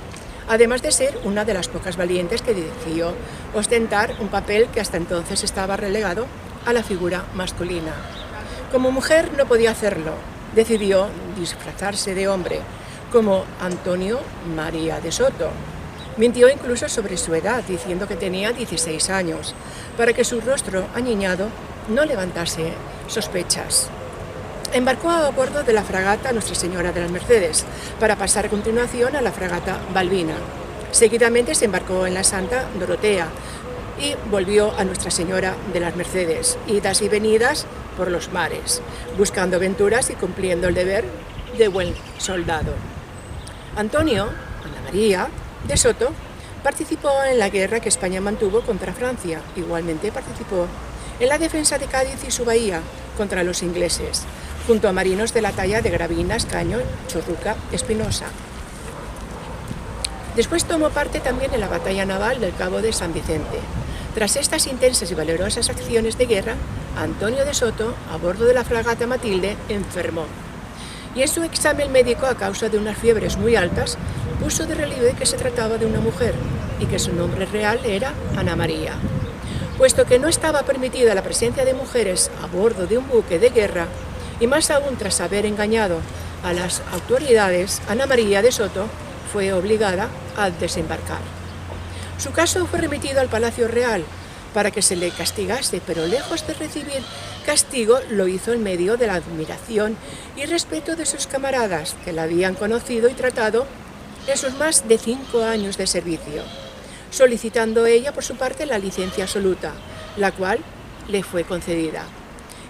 además de ser una de las pocas valientes que decidió ostentar un papel que hasta entonces estaba relegado a la figura masculina. Como mujer no podía hacerlo, decidió disfrazarse de hombre, como Antonio María de Soto. Mintió incluso sobre su edad, diciendo que tenía 16 años, para que su rostro añeñado no levantase sospechas. Embarcó a bordo de la fragata Nuestra Señora de las Mercedes, para pasar a continuación a la fragata Balbina. Seguidamente se embarcó en la Santa Dorotea y volvió a Nuestra Señora de las Mercedes, idas y venidas por los mares, buscando aventuras y cumpliendo el deber de buen soldado. Antonio, Ana María de Soto, participó en la guerra que España mantuvo contra Francia. Igualmente participó en la defensa de Cádiz y su bahía contra los ingleses, junto a marinos de la talla de Gravinas, Caño, Churruca, Espinosa. Después tomó parte también en la batalla naval del Cabo de San Vicente. Tras estas intensas y valerosas acciones de guerra, Antonio de Soto, a bordo de la fragata Matilde, enfermó. Y en su examen médico, a causa de unas fiebres muy altas, puso de relieve que se trataba de una mujer y que su nombre real era Ana María. Puesto que no estaba permitida la presencia de mujeres a bordo de un buque de guerra, y más aún tras haber engañado a las autoridades, Ana María de Soto fue obligada a desembarcar. Su caso fue remitido al Palacio Real para que se le castigase, pero lejos de recibir castigo lo hizo en medio de la admiración y respeto de sus camaradas, que la habían conocido y tratado en sus más de 5 años de servicio, solicitando ella por su parte la licencia absoluta, la cual le fue concedida.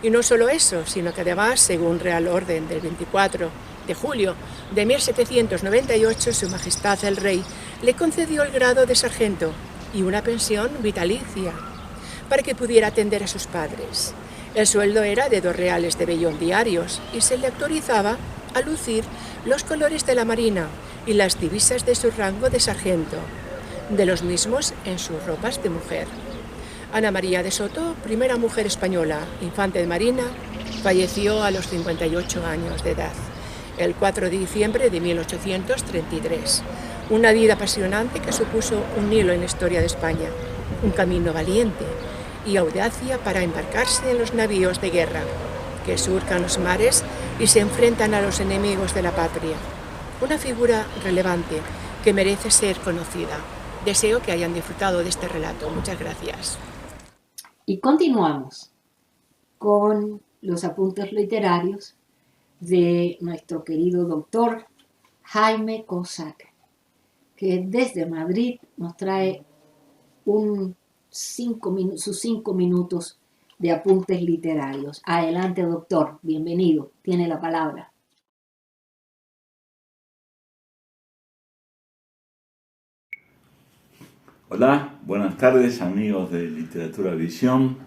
Y no solo eso, sino que además, según Real Orden del 24 de julio de 1798, Su Majestad el Rey le concedió el grado de sargento y una pensión vitalicia para que pudiera atender a sus padres. El sueldo era de 2 reales de vellón diarios y se le autorizaba a lucir los colores de la Marina y las divisas de su rango de sargento, de los mismos en sus ropas de mujer. Ana María de Soto, primera mujer española, infante de Marina, falleció a los 58 años de edad, el 4 de diciembre de 1833. Una vida apasionante que supuso un hilo en la historia de España, un camino valiente y audacia para embarcarse en los navíos de guerra que surcan los mares y se enfrentan a los enemigos de la patria. Una figura relevante que merece ser conocida. Deseo que hayan disfrutado de este relato. Muchas gracias. Y continuamos con los apuntes literarios de nuestro querido doctor Jaime Cossack, que desde Madrid nos trae sus 5 minutos de apuntes literarios. Adelante, doctor. Bienvenido. Tiene la palabra. Hola, buenas tardes amigos de Literatura Visión,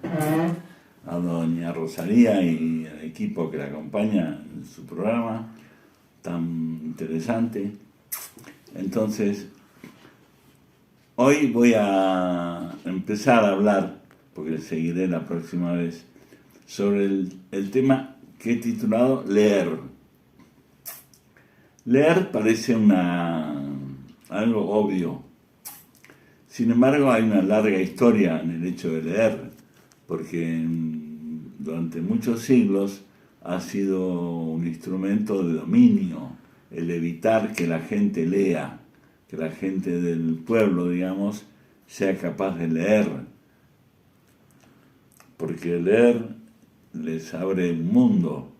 a doña Rosalía y al equipo que la acompaña en su programa tan interesante. Entonces, hoy voy a empezar a hablar, porque seguiré la próxima vez, sobre el tema que he titulado Leer. Leer parece algo obvio. Sin embargo, hay una larga historia en el hecho de leer, porque durante muchos siglos ha sido un instrumento de dominio, el evitar que la gente lea, que la gente del pueblo, digamos, sea capaz de leer. Porque leer les abre un mundo.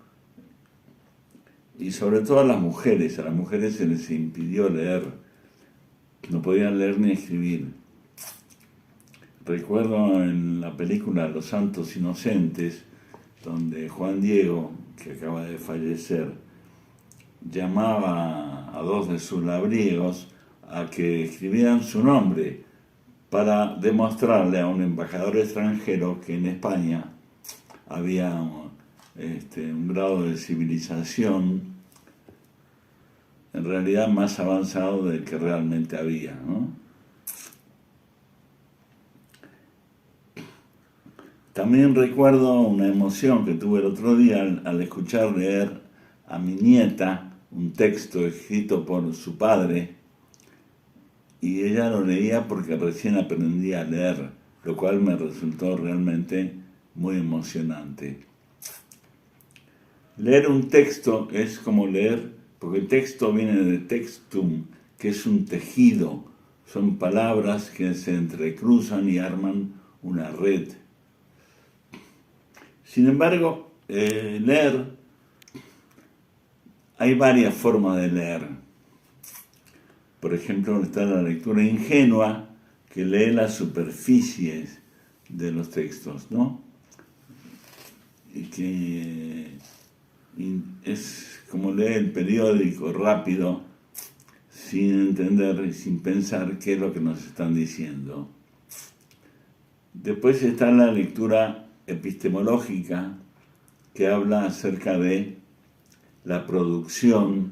Y sobre todo a las mujeres se les impidió leer. No podían leer ni escribir. Recuerdo en la película Los Santos Inocentes, donde Juan Diego, que acaba de fallecer, llamaba a 2 de sus labriegos a que escribieran su nombre para demostrarle a un embajador extranjero que en España había un grado de civilización en realidad más avanzado del que realmente había, ¿no? También recuerdo una emoción que tuve el otro día al escuchar leer a mi nieta un texto escrito por su padre, y ella lo leía porque recién aprendía a leer, lo cual me resultó realmente muy emocionante. Leer un texto es como leer, porque el texto viene de textum, que es un tejido, son palabras que se entrecruzan y arman una red. Sin embargo, leer, hay varias formas de leer. Por ejemplo, está la lectura ingenua, que lee las superficies de los textos, ¿no? Y que es como leer el periódico rápido, sin entender y sin pensar qué es lo que nos están diciendo. Después está la lectura epistemológica, que habla acerca de la producción,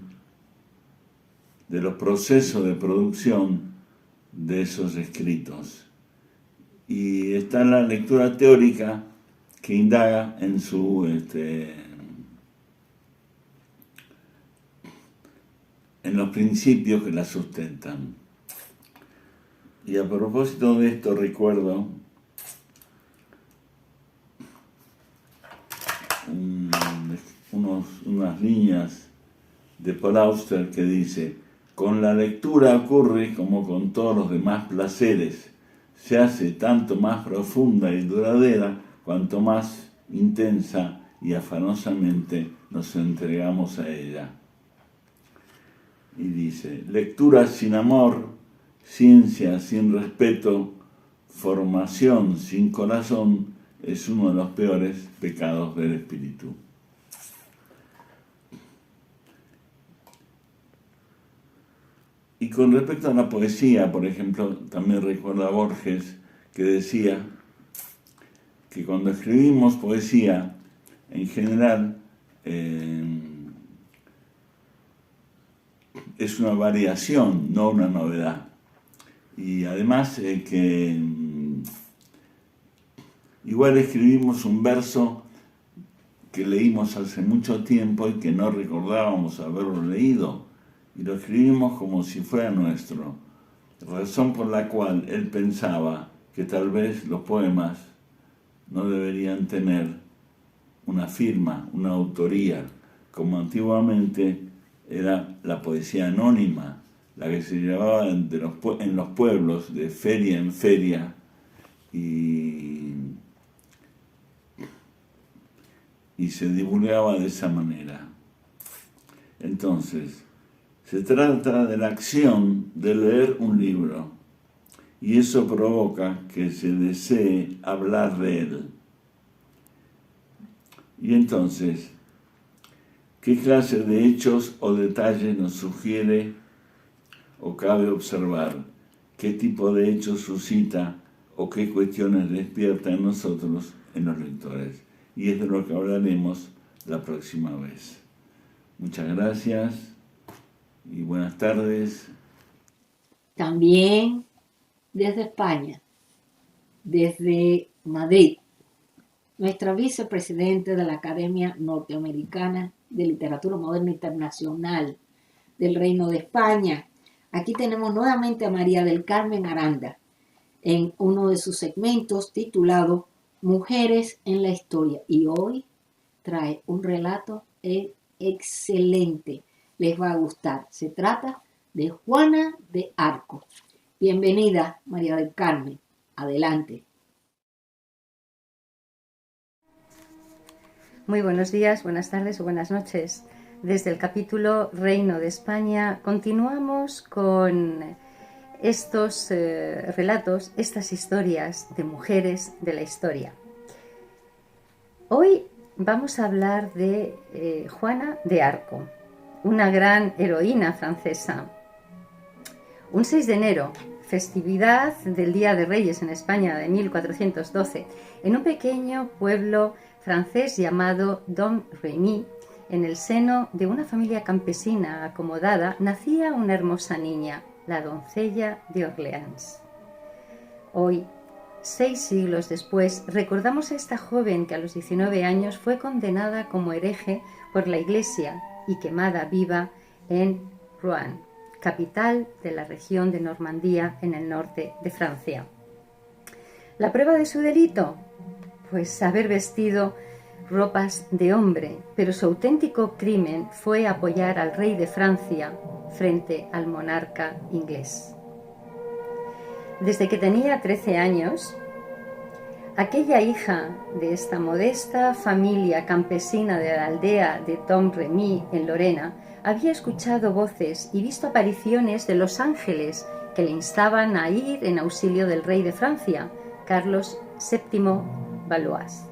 de los procesos de producción de esos escritos. Y está la lectura teórica, que indaga en en los principios que la sustentan. Y a propósito de esto recuerdo unas líneas de Paul Auster que dice: con la lectura ocurre como con todos los demás placeres, se hace tanto más profunda y duradera cuanto más intensa y afanosamente nos entregamos a ella. Y dice: lectura sin amor, ciencia sin respeto, formación sin corazón, es uno de los peores pecados del espíritu. Y con respecto a la poesía, por ejemplo, también recuerdo a Borges, que decía que cuando escribimos poesía, en general, es una variación, no una novedad. Y además que igual escribimos un verso que leímos hace mucho tiempo y que no recordábamos haberlo leído, y lo escribimos como si fuera nuestro, razón por la cual él pensaba que tal vez los poemas no deberían tener una firma, una autoría, como antiguamente era la poesía anónima, la que se llevaba en los pueblos de feria en feria y se divulgaba de esa manera. Entonces, se trata de la acción de leer un libro y eso provoca que se desee hablar de él. Y entonces, ¿qué clase de hechos o detalles nos sugiere o cabe observar? ¿Qué tipo de hechos suscita o qué cuestiones despierta en nosotros, en los lectores? Y es de lo que hablaremos la próxima vez. Muchas gracias y buenas tardes. También desde España, desde Madrid, nuestra vicepresidenta de la Academia Norteamericana de Literatura Moderna Internacional del Reino de España. Aquí tenemos nuevamente a María del Carmen Aranda en uno de sus segmentos titulado Mujeres en la Historia. Y hoy trae un relato excelente. Les va a gustar. Se trata de Juana de Arco. Bienvenida, María del Carmen. Adelante. Muy buenos días, buenas tardes o buenas noches. Desde el capítulo Reino de España continuamos con estos relatos, estas historias de mujeres de la historia. Hoy vamos a hablar de Juana de Arco, una gran heroína francesa. Un 6 de enero, festividad del Día de Reyes en España de 1412, en un pequeño pueblo francés llamado Domremy, en el seno de una familia campesina acomodada, nacía una hermosa niña, la doncella de Orleans. Hoy, 6 siglos después, recordamos a esta joven que a los 19 años fue condenada como hereje por la Iglesia y quemada viva en Rouen, capital de la región de Normandía en el norte de Francia. ¿La prueba de su delito? Pues haber vestido ropas de hombre, pero su auténtico crimen fue apoyar al rey de Francia frente al monarca inglés. Desde que tenía 13 años, aquella hija de esta modesta familia campesina de la aldea de Domremy en Lorena había escuchado voces y visto apariciones de los ángeles que le instaban a ir en auxilio del rey de Francia, Carlos VII Valois,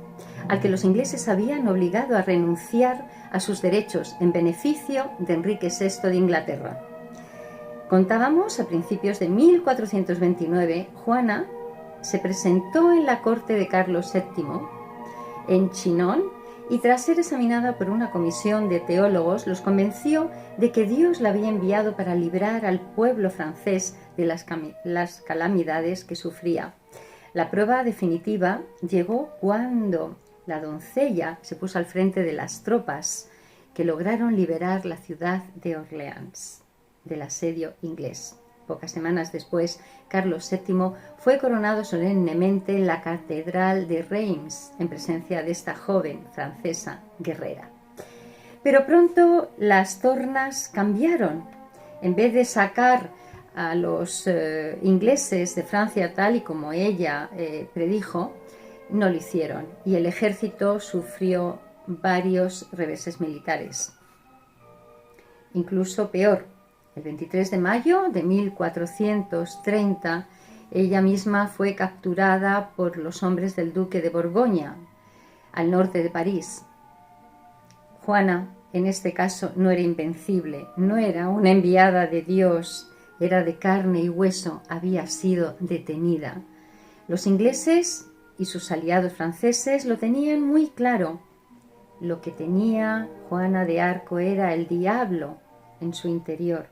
al que los ingleses habían obligado a renunciar a sus derechos en beneficio de Enrique VI de Inglaterra. Contábamos a principios de 1429, Juana se presentó en la corte de Carlos VII en Chinon y tras ser examinada por una comisión de teólogos los convenció de que Dios la había enviado para librar al pueblo francés de las calamidades que sufría. La prueba definitiva llegó cuando la doncella se puso al frente de las tropas que lograron liberar la ciudad de Orleans del asedio inglés. Pocas semanas después, Carlos VII fue coronado solemnemente en la catedral de Reims, en presencia de esta joven francesa guerrera. Pero pronto las tornas cambiaron. En vez de sacar a los ingleses de Francia tal y como ella predijo, no lo hicieron y el ejército sufrió varios reveses militares. Incluso peor, el 23 de mayo de 1430 Ella misma fue capturada por los hombres del duque de Borgoña, al norte de París. Juana, en este caso, no era invencible, no era una enviada de Dios, era de carne y hueso, había sido detenida. Los ingleses y sus aliados franceses lo tenían muy claro. Lo que tenía Juana de Arco era el diablo en su interior,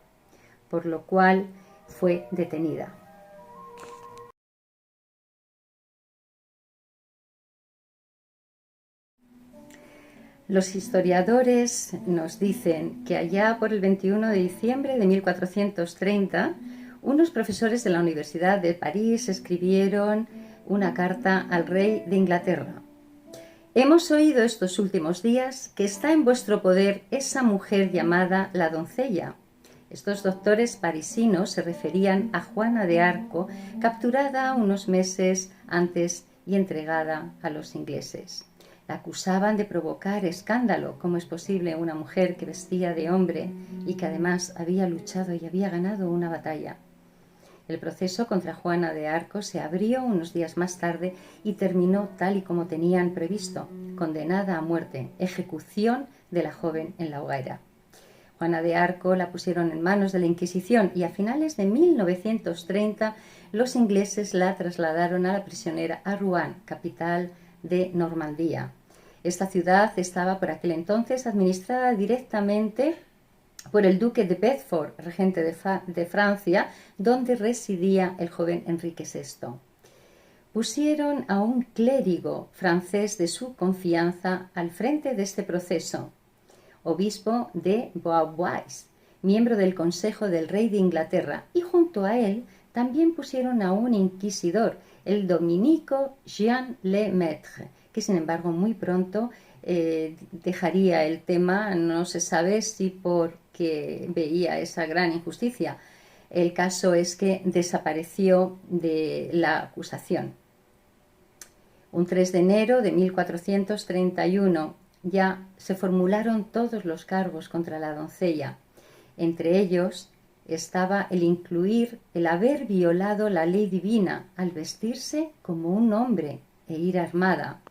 por lo cual fue detenida. Los historiadores nos dicen que allá por el 21 de diciembre de 1430, unos profesores de la Universidad de París escribieron una carta al rey de Inglaterra. Hemos oído estos últimos días que está en vuestro poder esa mujer llamada la doncella. Estos doctores parisinos se referían a Juana de Arco, capturada unos meses antes y entregada a los ingleses. La acusaban de provocar escándalo. ¿Cómo es posible una mujer que vestía de hombre y que además había luchado y había ganado una batalla? El proceso contra Juana de Arco se abrió unos días más tarde y terminó tal y como tenían previsto, condenada a muerte, ejecución de la joven en la hoguera. Juana de Arco la pusieron en manos de la Inquisición y a finales de 1930 los ingleses la trasladaron a la prisionera a Rouen, capital de Normandía. Esta ciudad estaba por aquel entonces administrada directamente por el duque de Bedford, regente de Francia, donde residía el joven Enrique VI. Pusieron a un clérigo francés de su confianza al frente de este proceso, obispo de Beauvois, miembro del Consejo del Rey de Inglaterra, y junto a él también pusieron a un inquisidor, el dominico Jean Lemaitre, que sin embargo muy pronto dejaría el tema, no se sabe si porque veía esa gran injusticia. El caso es que desapareció de la acusación. Un 3 de enero de 1431 ya se formularon todos los cargos contra la doncella. Entre ellos estaba el incluir el haber violado la ley divina al vestirse como un hombre e ir armada,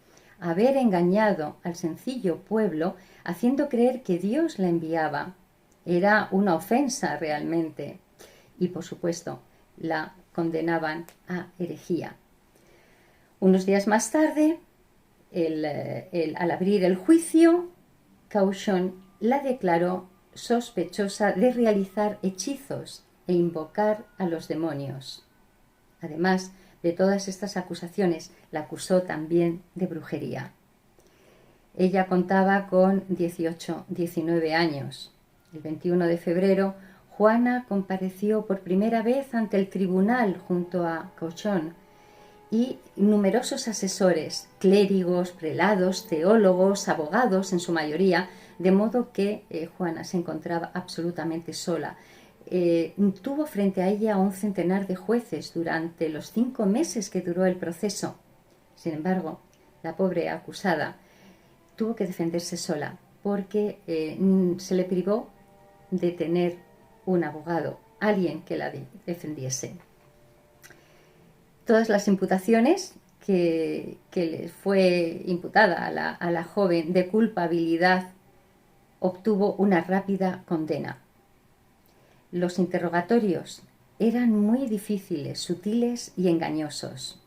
haber engañado al sencillo pueblo haciendo creer que Dios la enviaba. Era una ofensa realmente. Y por supuesto la condenaban a herejía. Unos días más tarde, al abrir el juicio, Cauchon la declaró sospechosa de realizar hechizos e invocar a los demonios. Además de todas estas acusaciones, la acusó también de brujería. Ella contaba con 19 años. El 21 de febrero, Juana compareció por primera vez ante el tribunal junto a Cauchon y numerosos asesores, clérigos, prelados, teólogos, abogados en su mayoría, de modo que Juana se encontraba absolutamente sola. Tuvo frente a ella un centenar de jueces durante los 5 meses que duró el proceso. Sin embargo, la pobre acusada tuvo que defenderse sola porque se le privó de tener un abogado, alguien que la defendiese. Todas las imputaciones que le fue imputada a la joven de culpabilidad obtuvo una rápida condena. Los interrogatorios eran muy difíciles, sutiles y engañosos.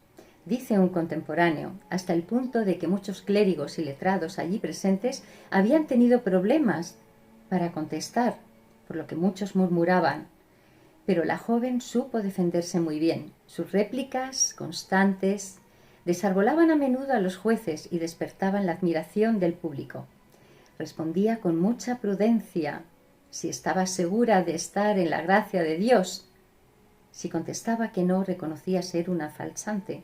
Dice un contemporáneo, hasta el punto de que muchos clérigos y letrados allí presentes habían tenido problemas para contestar, por lo que muchos murmuraban. Pero la joven supo defenderse muy bien. Sus réplicas constantes desarbolaban a menudo a los jueces y despertaban la admiración del público. Respondía con mucha prudencia si estaba segura de estar en la gracia de Dios. Si contestaba que no, reconocía ser una falsante,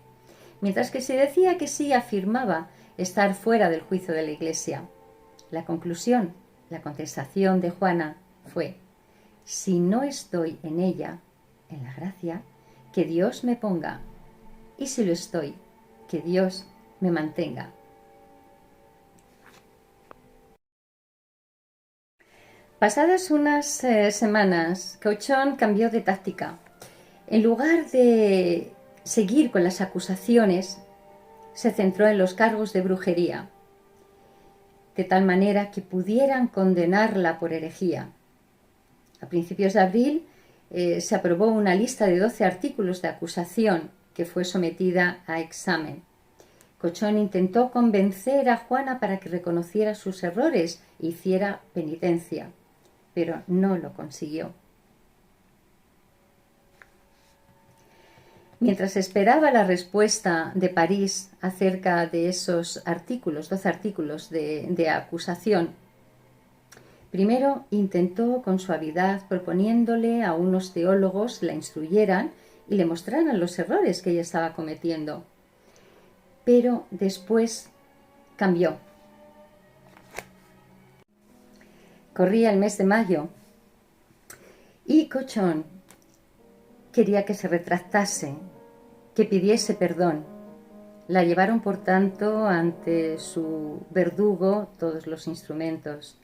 mientras que si decía que sí, afirmaba estar fuera del juicio de la Iglesia. La conclusión, la contestación de Juana fue: si no estoy en ella, en la gracia, que Dios me ponga, y si lo estoy, que Dios me mantenga. Pasadas unas semanas, Cauchon cambió de táctica. En lugar de seguir con las acusaciones, se centró en los cargos de brujería, de tal manera que pudieran condenarla por herejía. A principios de abril se aprobó una lista de 12 artículos de acusación que fue sometida a examen. Cochón intentó convencer a Juana para que reconociera sus errores e hiciera penitencia, pero no lo consiguió. Mientras esperaba la respuesta de París acerca de esos artículos, 12 artículos de acusación, primero intentó con suavidad, proponiéndole a unos teólogos la instruyeran y le mostraran los errores que ella estaba cometiendo. Pero después cambió. Corría el mes de mayo y Cochón quería que se retractase, que pidiese perdón. La llevaron, por tanto, ante su verdugo todos los instrumentos,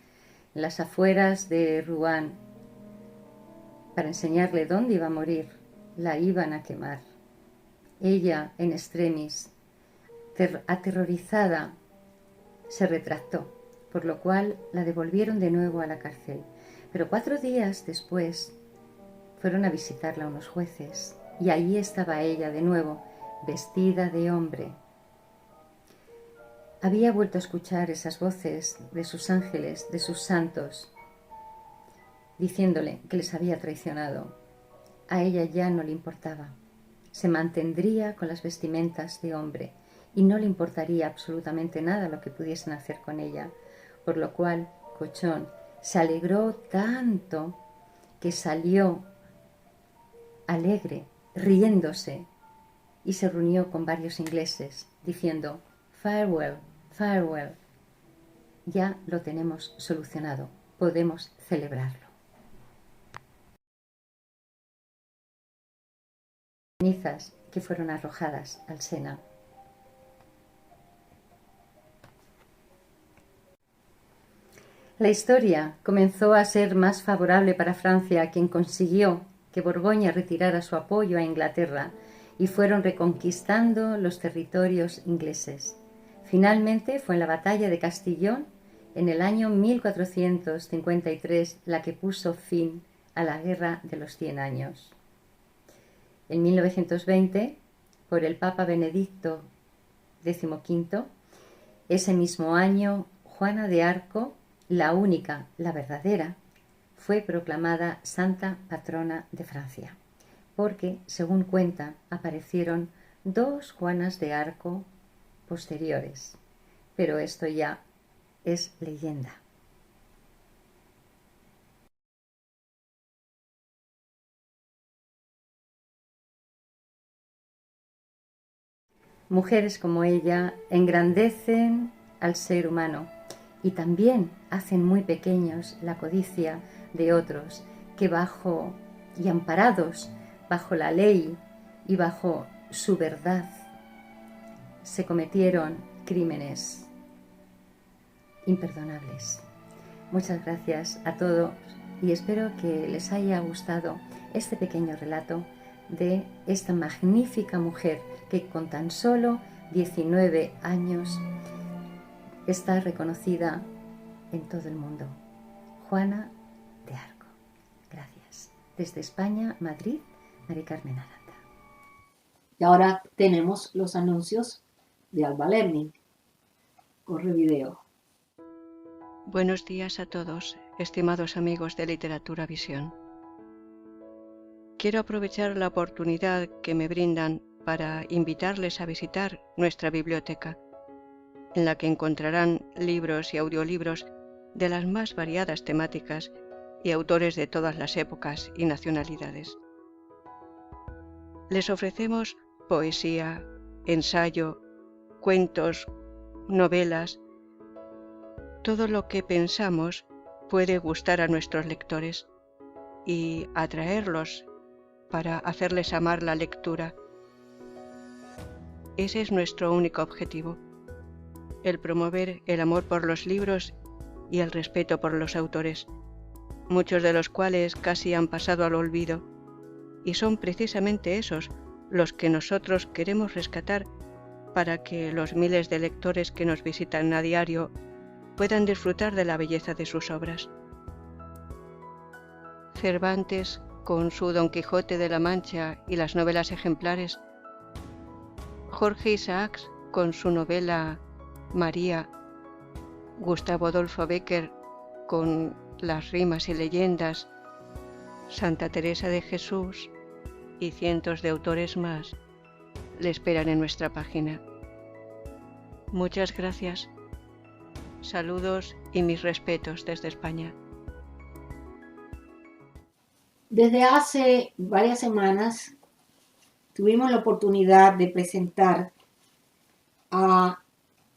en las afueras de Rouen, para enseñarle dónde iba a morir. La iban a quemar. Ella, en extremis, aterrorizada, se retractó, por lo cual la devolvieron de nuevo a la cárcel. Pero 4 días después fueron a visitarla unos jueces y allí estaba ella de nuevo, vestida de hombre. Había vuelto a escuchar esas voces de sus ángeles, de sus santos, diciéndole que les había traicionado. A ella ya no le importaba. Se mantendría con las vestimentas de hombre y no le importaría absolutamente nada lo que pudiesen hacer con ella, por lo cual Cochón se alegró tanto que salió alegre, riéndose, y se reunió con varios ingleses, diciendo: farewell, farewell, ya lo tenemos solucionado, podemos celebrarlo. Cenizas que fueron arrojadas al Sena. La historia comenzó a ser más favorable para Francia, quien consiguió que Borgoña retirara su apoyo a Inglaterra y fueron reconquistando los territorios ingleses. Finalmente fue en la batalla de Castillón, en el año 1453, la que puso fin a la Guerra de los 100 años. En 1920, por el Papa Benedicto XV, ese mismo año, Juana de Arco, la única, la verdadera, fue proclamada santa patrona de Francia, porque, según cuenta, aparecieron 2 Juanas de Arco posteriores, pero esto ya es leyenda. Mujeres como ella engrandecen al ser humano y también hacen muy pequeños la codicia de otros que bajo y amparados bajo la ley y bajo su verdad se cometieron crímenes imperdonables. Muchas gracias a todos y espero que les haya gustado este pequeño relato de esta magnífica mujer que con tan solo 19 años está reconocida en todo el mundo. Juana de Arco. Gracias. Desde España, Madrid, Mari Carmen Aranda. Y ahora tenemos los anuncios de Alba Learning. Corre video. Buenos días a todos, estimados amigos de Literatura Visión. Quiero aprovechar la oportunidad que me brindan para invitarles a visitar nuestra biblioteca, en la que encontrarán libros y audiolibros de las más variadas temáticas y autores de todas las épocas y nacionalidades. Les ofrecemos poesía, ensayo, cuentos, novelas, todo lo que pensamos puede gustar a nuestros lectores y atraerlos para hacerles amar la lectura. Ese es nuestro único objetivo, el promover el amor por los libros y el respeto por los autores, muchos de los cuales casi han pasado al olvido, y son precisamente esos los que nosotros queremos rescatar para que los miles de lectores que nos visitan a diario puedan disfrutar de la belleza de sus obras. Cervantes, con su Don Quijote de la Mancha y las novelas ejemplares, Jorge Isaacs, con su novela María, Gustavo Adolfo Bécquer, con las rimas y leyendas, Santa Teresa de Jesús y cientos de autores más le esperan en nuestra página. Muchas gracias. Saludos y mis respetos desde España. Desde hace varias semanas tuvimos la oportunidad de presentar a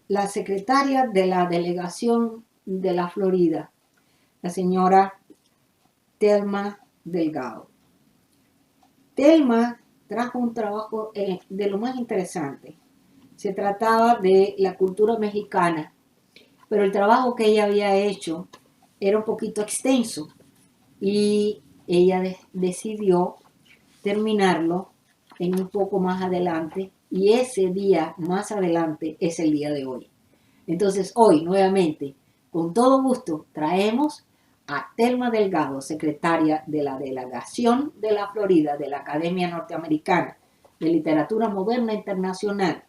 la secretaria de la delegación de la Florida, la señora Thelma Delgado. Thelma trajo un trabajo de lo más interesante. Se trataba de la cultura mexicana, pero el trabajo que ella había hecho era un poquito extenso y ella decidió terminarlo en un poco más adelante, y ese día más adelante es el día de hoy. Entonces hoy nuevamente, con todo gusto, traemos a Thelma Delgado, secretaria de la Delegación de la Florida de la Academia Norteamericana de Literatura Moderna Internacional.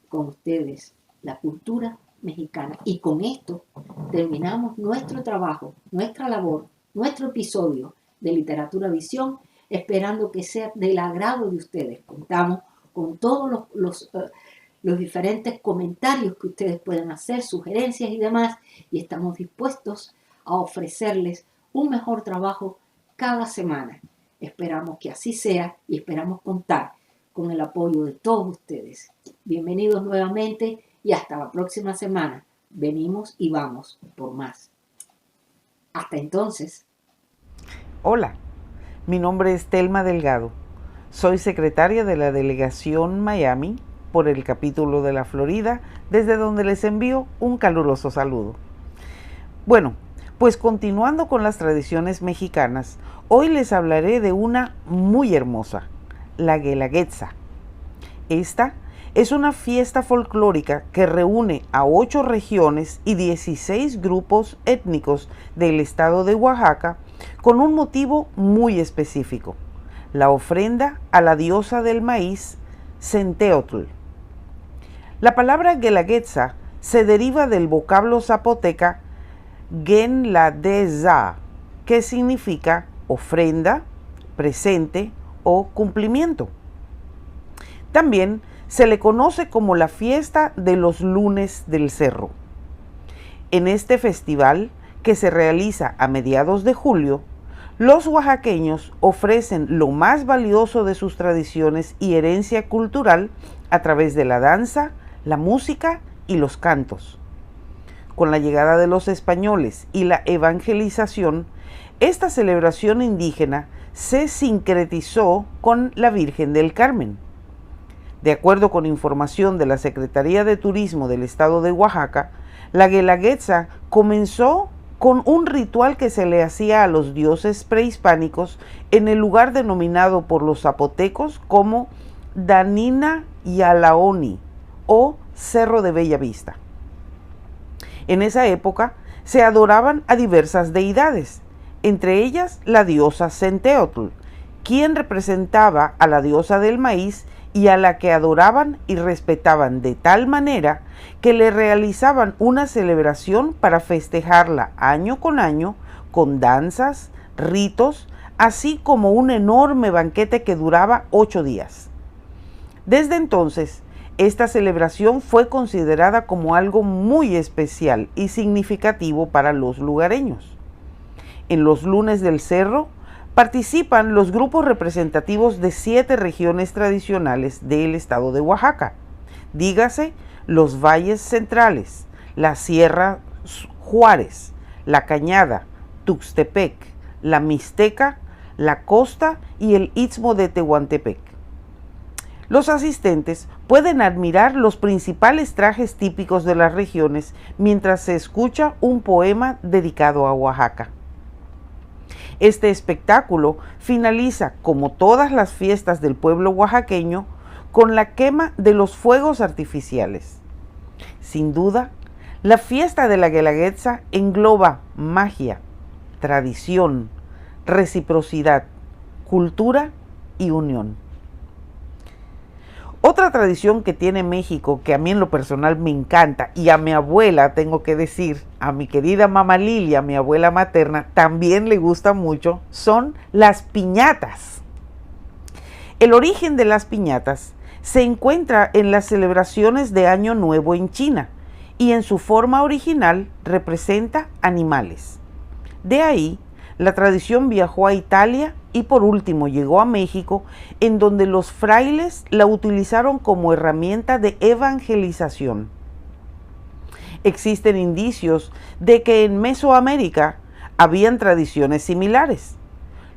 Con ustedes, la cultura mexicana. Y con esto terminamos nuestro trabajo, nuestra labor, nuestro episodio de Literatura Visión, esperando que sea del agrado de ustedes. Contamos con todos los diferentes comentarios que ustedes pueden hacer, sugerencias y demás, y estamos dispuestos a ofrecerles un mejor trabajo cada semana. Esperamos que así sea y esperamos contar con el apoyo de todos ustedes. Bienvenidos nuevamente y hasta la próxima semana. Venimos y vamos por más. Hasta entonces. Hola, mi nombre es Thelma Delgado. Soy secretaria de la Delegación Miami por el capítulo de la Florida, desde donde les envío un caluroso saludo. Bueno, pues continuando con las tradiciones mexicanas, hoy les hablaré de una muy hermosa, la Guelaguetza. Esta es una fiesta folclórica que reúne a 8 regiones y 16 grupos étnicos del estado de Oaxaca con un motivo muy específico: la ofrenda a la diosa del maíz, Centeotl. La palabra Guelaguetza se deriva del vocablo zapoteca Genladeza, que significa ofrenda, presente o cumplimiento. También se le conoce como la fiesta de los lunes del cerro. En este festival, que se realiza a mediados de julio, los oaxaqueños ofrecen lo más valioso de sus tradiciones y herencia cultural a través de la danza, la música y los cantos. Con la llegada de los españoles y la evangelización, esta celebración indígena se sincretizó con la Virgen del Carmen. De acuerdo con información de la Secretaría de Turismo del estado de Oaxaca, la Guelaguetza comenzó con un ritual que se le hacía a los dioses prehispánicos en el lugar denominado por los zapotecos como Danina Yalaoni o Cerro de Bella Vista. En esa época se adoraban a diversas deidades, entre ellas la diosa Centeotl, quien representaba a la diosa del maíz y a la que adoraban y respetaban de tal manera que le realizaban una celebración para festejarla año con danzas, ritos, así como un enorme banquete que duraba 8 días. Desde entonces, esta celebración fue considerada como algo muy especial y significativo para los lugareños. En los lunes del cerro participan los grupos representativos de 7 regiones tradicionales del estado de Oaxaca, dígase los valles centrales, la Sierra Juárez, la Cañada, Tuxtepec, la Mixteca, la Costa y el Istmo de Tehuantepec. Los asistentes pueden admirar los principales trajes típicos de las regiones mientras se escucha un poema dedicado a Oaxaca. Este espectáculo finaliza, como todas las fiestas del pueblo oaxaqueño, con la quema de los fuegos artificiales. Sin duda, la fiesta de la Guelaguetza engloba magia, tradición, reciprocidad, cultura y unión. Otra tradición que tiene México, que a mí en lo personal me encanta, y a mi abuela, tengo que decir, a mi querida mamá Lilia, mi abuela materna, también le gusta mucho, son las piñatas. El origen de las piñatas se encuentra en las celebraciones de Año Nuevo en China, y en su forma original representa animales. De ahí, la tradición viajó a Italia y por último llegó a México, en donde los frailes la utilizaron como herramienta de evangelización. Existen indicios de que en Mesoamérica habían tradiciones similares.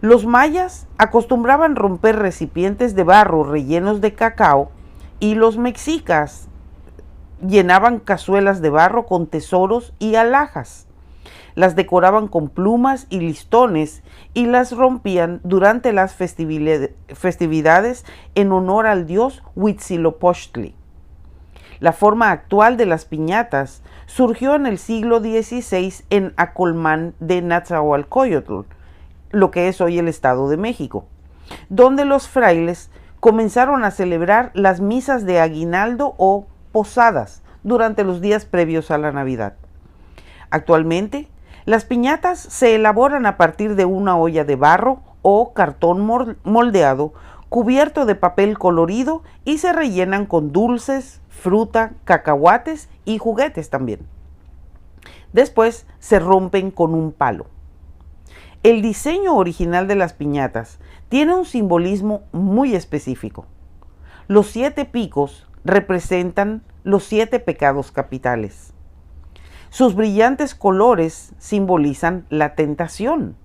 Los mayas acostumbraban romper recipientes de barro rellenos de cacao y los mexicas llenaban cazuelas de barro con tesoros y alhajas. Las decoraban con plumas y listones y las rompían durante las festividades en honor al dios Huitzilopochtli. La forma actual de las piñatas surgió en el siglo XVI en Acolmán de Nezahualcóyotl, lo que es hoy el Estado de México, donde los frailes comenzaron a celebrar las misas de aguinaldo o posadas durante los días previos a la Navidad. Actualmente, las piñatas se elaboran a partir de una olla de barro o cartón moldeado cubierto de papel colorido y se rellenan con dulces, fruta, cacahuates y juguetes también. Después se rompen con un palo. El diseño original de las piñatas tiene un simbolismo muy específico. Los 7 picos representan los 7 pecados capitales. Sus brillantes colores simbolizan la tentación.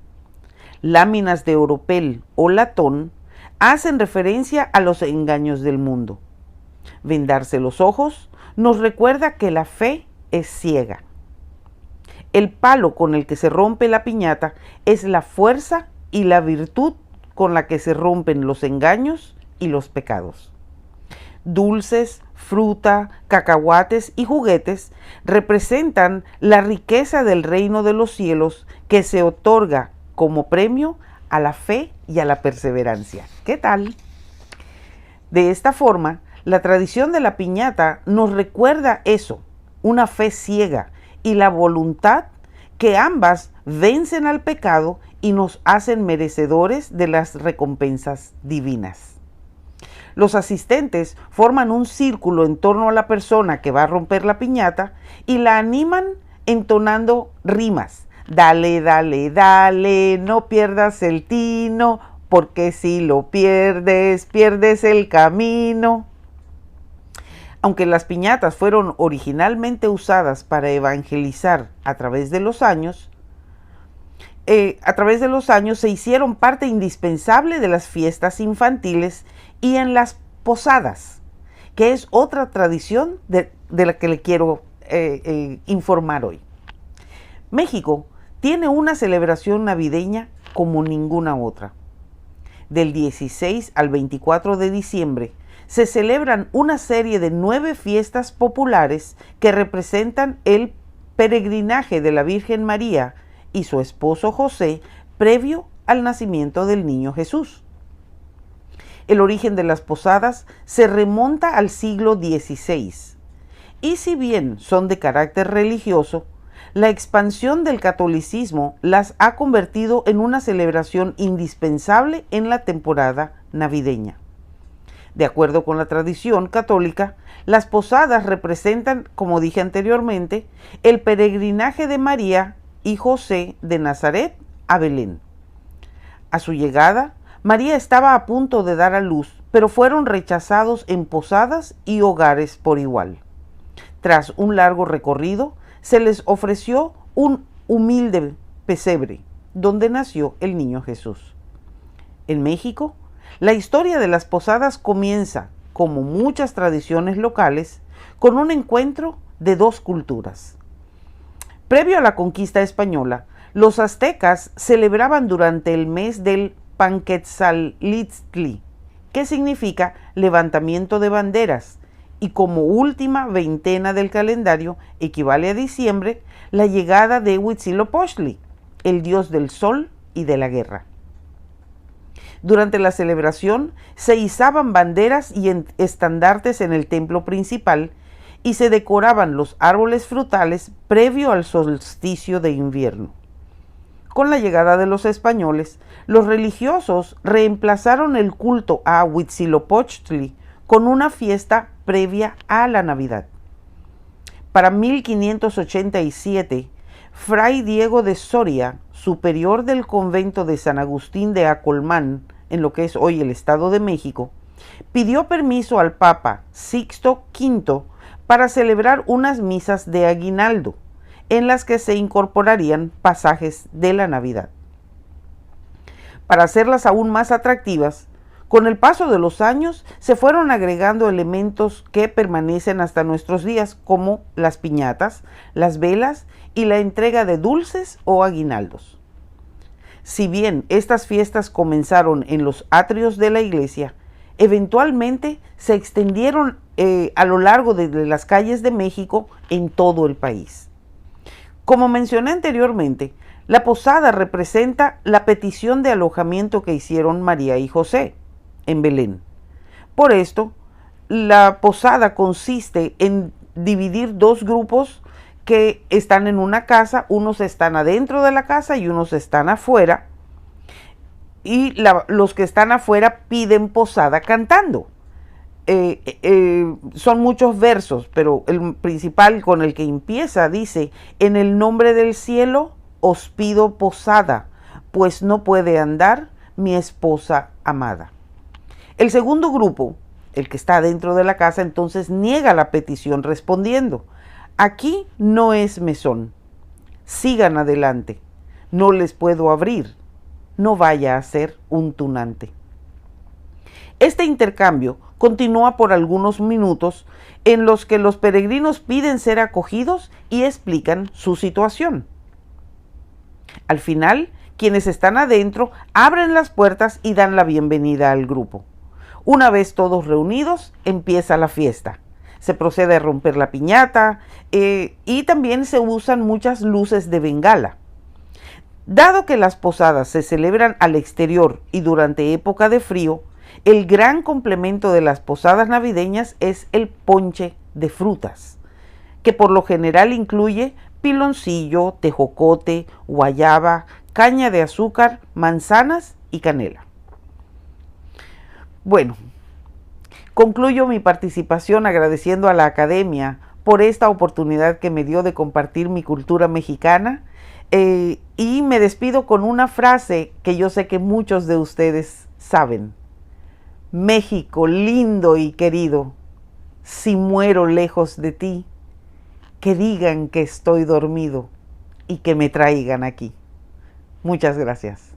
Láminas de oropel o latón hacen referencia a los engaños del mundo. Vendarse los ojos nos recuerda que la fe es ciega. El palo con el que se rompe la piñata es la fuerza y la virtud con la que se rompen los engaños y los pecados. Dulces, fruta, cacahuates y juguetes representan la riqueza del reino de los cielos que se otorga como premio a la fe y a la perseverancia. ¿Qué tal? De esta forma, la tradición de la piñata nos recuerda eso, una fe ciega y la voluntad que ambas vencen al pecado y nos hacen merecedores de las recompensas divinas. Los asistentes forman un círculo en torno a la persona que va a romper la piñata y la animan entonando rimas. Dale, dale, dale, no pierdas el tino, porque si lo pierdes, pierdes el camino. Aunque las piñatas fueron originalmente usadas para evangelizar a través de los años se hicieron parte indispensable de las fiestas infantiles y en las posadas, que es otra tradición de la que le quiero informar hoy. México tiene una celebración navideña como ninguna otra. Del 16 al 24 de diciembre se celebran una serie de 9 fiestas populares que representan el peregrinaje de la Virgen María y su esposo José previo al nacimiento del niño Jesús. El origen de las posadas se remonta al siglo XVI, y si bien son de carácter religioso, la expansión del catolicismo las ha convertido en una celebración indispensable en la temporada navideña. De acuerdo con la tradición católica, las posadas representan, como dije anteriormente, el peregrinaje de María y José de Nazaret a Belén. A su llegada, María estaba a punto de dar a luz, pero fueron rechazados en posadas y hogares por igual. Tras un largo recorrido, se les ofreció un humilde pesebre, donde nació el niño Jesús. En México, la historia de las posadas comienza, como muchas tradiciones locales, con un encuentro de 2 culturas. Previo a la conquista española, los aztecas celebraban durante el mes del Panquetzalitztli, que significa levantamiento de banderas, y como última veintena del calendario equivale a diciembre, la llegada de Huitzilopochtli, el dios del sol y de la guerra. Durante la celebración se izaban banderas y estandartes en el templo principal y se decoraban los árboles frutales previo al solsticio de invierno. Con la llegada de los españoles, los religiosos reemplazaron el culto a Huitzilopochtli con una fiesta previa a la Navidad. Para 1587, Fray Diego de Soria, superior del convento de San Agustín de Acolmán, en lo que es hoy el Estado de México, pidió permiso al Papa Sixto V para celebrar unas misas de aguinaldo, en las que se incorporarían pasajes de la Navidad. Para hacerlas aún más atractivas, con el paso de los años se fueron agregando elementos que permanecen hasta nuestros días, como las piñatas, las velas y la entrega de dulces o aguinaldos. Si bien estas fiestas comenzaron en los atrios de la iglesia, eventualmente se extendieron a lo largo de las calles de México en todo el país. Como mencioné anteriormente, la posada representa la petición de alojamiento que hicieron María y José en Belén. Por esto, la posada consiste en dividir dos grupos que están en una casa, unos están adentro de la casa y unos están afuera, y los que están afuera piden posada cantando. Son muchos versos, pero el principal con el que empieza dice: en el nombre del cielo os pido posada, pues no puede andar mi esposa amada. El segundo grupo, el que está dentro de la casa, entonces niega la petición respondiendo: aquí no es mesón, sigan adelante, no les puedo abrir, no vaya a ser un tunante. Este intercambio continúa por algunos minutos en los que los peregrinos piden ser acogidos y explican su situación. Al final, quienes están adentro abren las puertas y dan la bienvenida al grupo. Una vez todos reunidos, empieza la fiesta. Se procede a romper la piñata y también se usan muchas luces de bengala. Dado que las posadas se celebran al exterior y durante época de frío, el gran complemento de las posadas navideñas es el ponche de frutas, que por lo general incluye piloncillo, tejocote, guayaba, caña de azúcar, manzanas y canela. Bueno, concluyo mi participación agradeciendo a la Academia por esta oportunidad que me dio de compartir mi cultura mexicana y me despido con una frase que yo sé que muchos de ustedes saben. México lindo y querido, si muero lejos de ti, que digan que estoy dormido y que me traigan aquí. Muchas gracias.